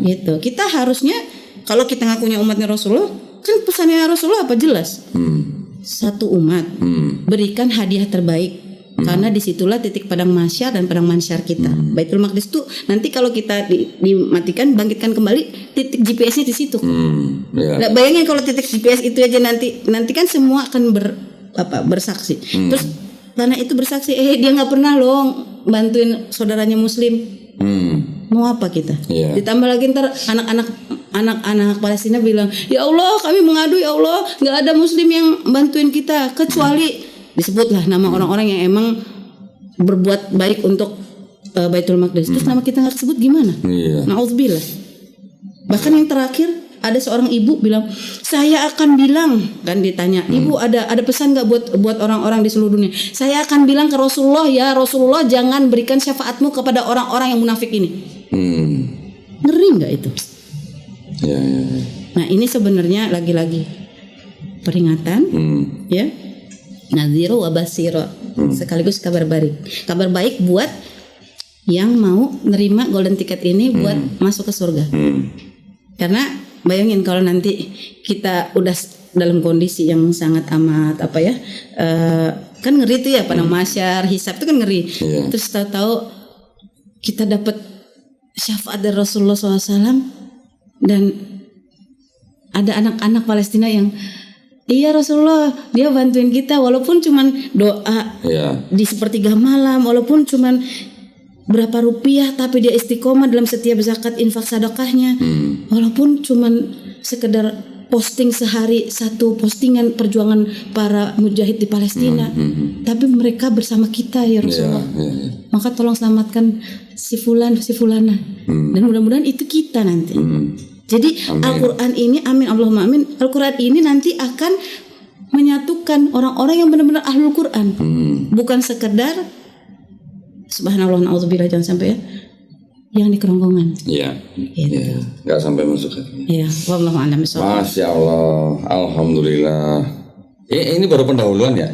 Gitu. Kita harusnya kalau kita ngakunya umatnya Rasulullah, kan pesannya Rasulullah apa jelas? Satu umat, berikan hadiah terbaik. Karena disitulah titik padang mahsyar dan padang mahsyar kita. Baitul Maqdis itu nanti kalau kita dimatikan, bangkitkan kembali, titik GPS-nya di situ. Nah, bayangin kalau titik GPS itu aja nanti kan semua akan bersaksi. Terus tanah itu bersaksi, dia nggak pernah loh bantuin saudaranya Muslim. Mau apa kita? Ditambah lagi ntar anak-anak Palestina bilang, ya Allah kami mengadu ya Allah, nggak ada Muslim yang bantuin kita kecuali disebutlah nama orang-orang yang emang berbuat baik untuk Baitul Maqdis. Terus nama kita nggak disebut gimana? Na'udzubillah. Bahkan yang terakhir ada seorang ibu bilang, saya akan bilang, kan ditanya, ibu ada pesan nggak buat orang-orang di seluruh dunia? Saya akan bilang ke Rasulullah, ya Rasulullah jangan berikan syafaatmu kepada orang-orang yang munafik ini. Ngeri nggak itu? Nah ini sebenarnya lagi-lagi peringatan, ya. Nadhiru wa basiro, sekaligus kabar baik buat yang mau nerima golden ticket ini buat masuk ke surga. Karena bayangin kalau nanti kita udah dalam kondisi yang sangat amat kan ngeri tuh ya, padang mahsyar, hisab itu kan ngeri. Terus tahu kita dapat syafaat dari Rasulullah SAW dan ada anak-anak Palestina yang iya Rasulullah, dia bantuin kita walaupun cuman doa di sepertiga malam, walaupun cuman berapa rupiah, tapi dia istiqomah dalam setiap zakat infak sedekahnya, walaupun cuman sekedar posting sehari satu postingan perjuangan para mujahid di Palestina, tapi mereka bersama kita ya Rasulullah. Maka tolong selamatkan si fulana, dan mudah-mudahan itu kita nanti. Jadi Al-Quran ini, amin Allahumma amin, Al-Quran ini nanti akan menyatukan orang-orang yang benar-benar ahlul Quran, bukan sekedar subhanallah na'udzubillah, jangan sampai ya yang di kerongkongan. Nggak sampai masuk hati. Wallahu a'lam bishawab. Masya Allah, alhamdulillah. Ini baru pendahuluan ya?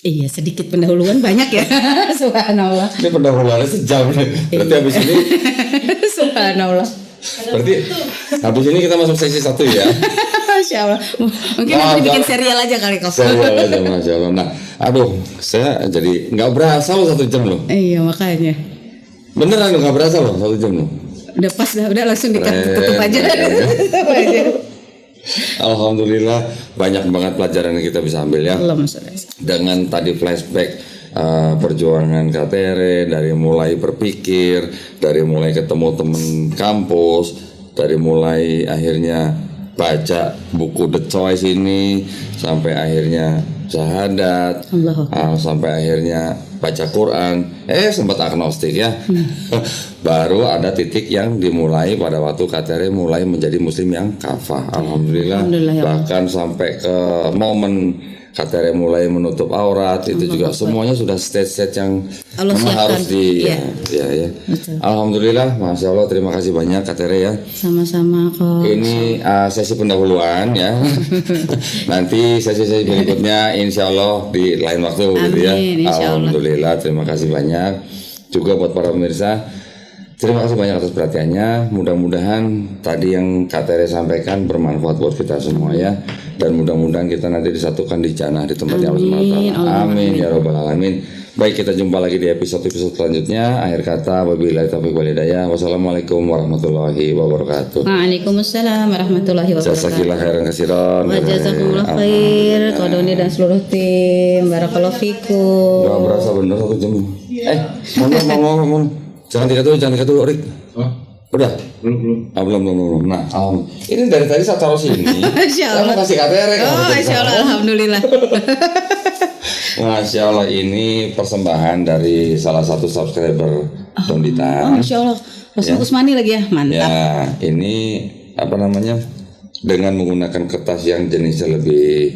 Iya, sedikit pendahuluan, banyak ya. Subhanallah. Ini pendahuluannya sejam. Berarti habis ini subhanallah. Berarti habis ini kita masuk sesi 1 ya. Masya Allah. Mungkin nanti bikin serial aja kali kau. Serial aja, Masya Allah. Nah, saya jadi nggak berasa loh 1 jam loh. Iya makanya. Beneran nggak berasa loh 1 jam loh. Udah pas udah langsung tutup aja. Alhamdulillah banyak banget pelajaran yang kita bisa ambil ya. Dengan tadi flashback perjuangan KTR, dari mulai berpikir, dari mulai ketemu temen kampus, dari mulai akhirnya baca buku The Choice ini, sampai akhirnya syahadat, sampai akhirnya baca Quran, sempat agnostik ya. Baru ada titik yang dimulai pada waktu KTR mulai menjadi muslim yang kafah. Alhamdulillah bahkan sampai ke momen KTR mulai menutup aurat, itu juga semuanya sudah stage-stage yang memang harus Alhamdulillah, Masya Allah, terima kasih banyak KTR ya. Sama-sama kok. Ini sesi pendahuluan ya. Nanti sesi-sesi berikutnya insya Allah di lain waktu. Amin, gitu ya. Alhamdulillah, terima kasih banyak. Juga buat para pemirsa, terima kasih banyak atas perhatiannya. Mudah-mudahan tadi yang KTR sampaikan bermanfaat buat kita semua ya. dan mudah-mudahan kita nanti disatukan di jannah di tempat yang Allah SWT. Amin ya rabbal alamin. Baik, kita jumpa lagi di episode selanjutnya. Akhir kata, wabillahi taufiq wal hidayah. Wassalamualaikum warahmatullahi wabarakatuh. Waalaikumsalam warahmatullahi wabarakatuh. Jazakallahu khairan katsiran. Wa jazakumullahu khair. Kodoni dan seluruh tim. Barakallahu fikum. Gak berasa bener 1 jam. Mau. Jangan tiga dulu, Rik. Udah? Belum. Nah, ini dari tadi saya taruh sini. Saya mau kasih KTR. Masya Allah, alhamdulillah. Masya Allah, ini persembahan dari salah satu subscriber Dondita. Masya Allah, Rasul Usmani lagi ya, mantap. Ya, ini dengan menggunakan kertas yang jenisnya lebih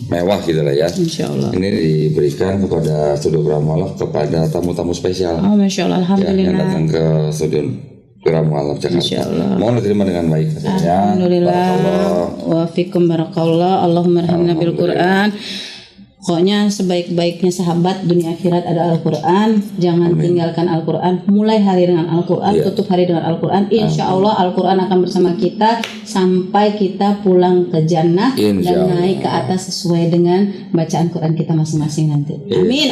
mewah gitu lah ya. Insya Allah. Ini diberikan kepada Studio Gramualaf kepada tamu-tamu spesial. Masya Allah, alhamdulillah. Yang datang ke Studio Gramualaf Jakarta. Mohon diterima dengan baik. Alhamdulillah. Wa fikum barakallah. Allahumma arhamna bil Quran. Pokoknya sebaik-baiknya sahabat dunia akhirat ada Al-Quran. Jangan tinggalkan Al-Quran. Mulai hari dengan Al-Quran, tutup hari dengan Al-Quran. Insya Allah Al-Quran akan bersama kita sampai kita pulang ke jannah dan naik ke atas sesuai dengan bacaan Quran kita masing-masing nanti. Amin.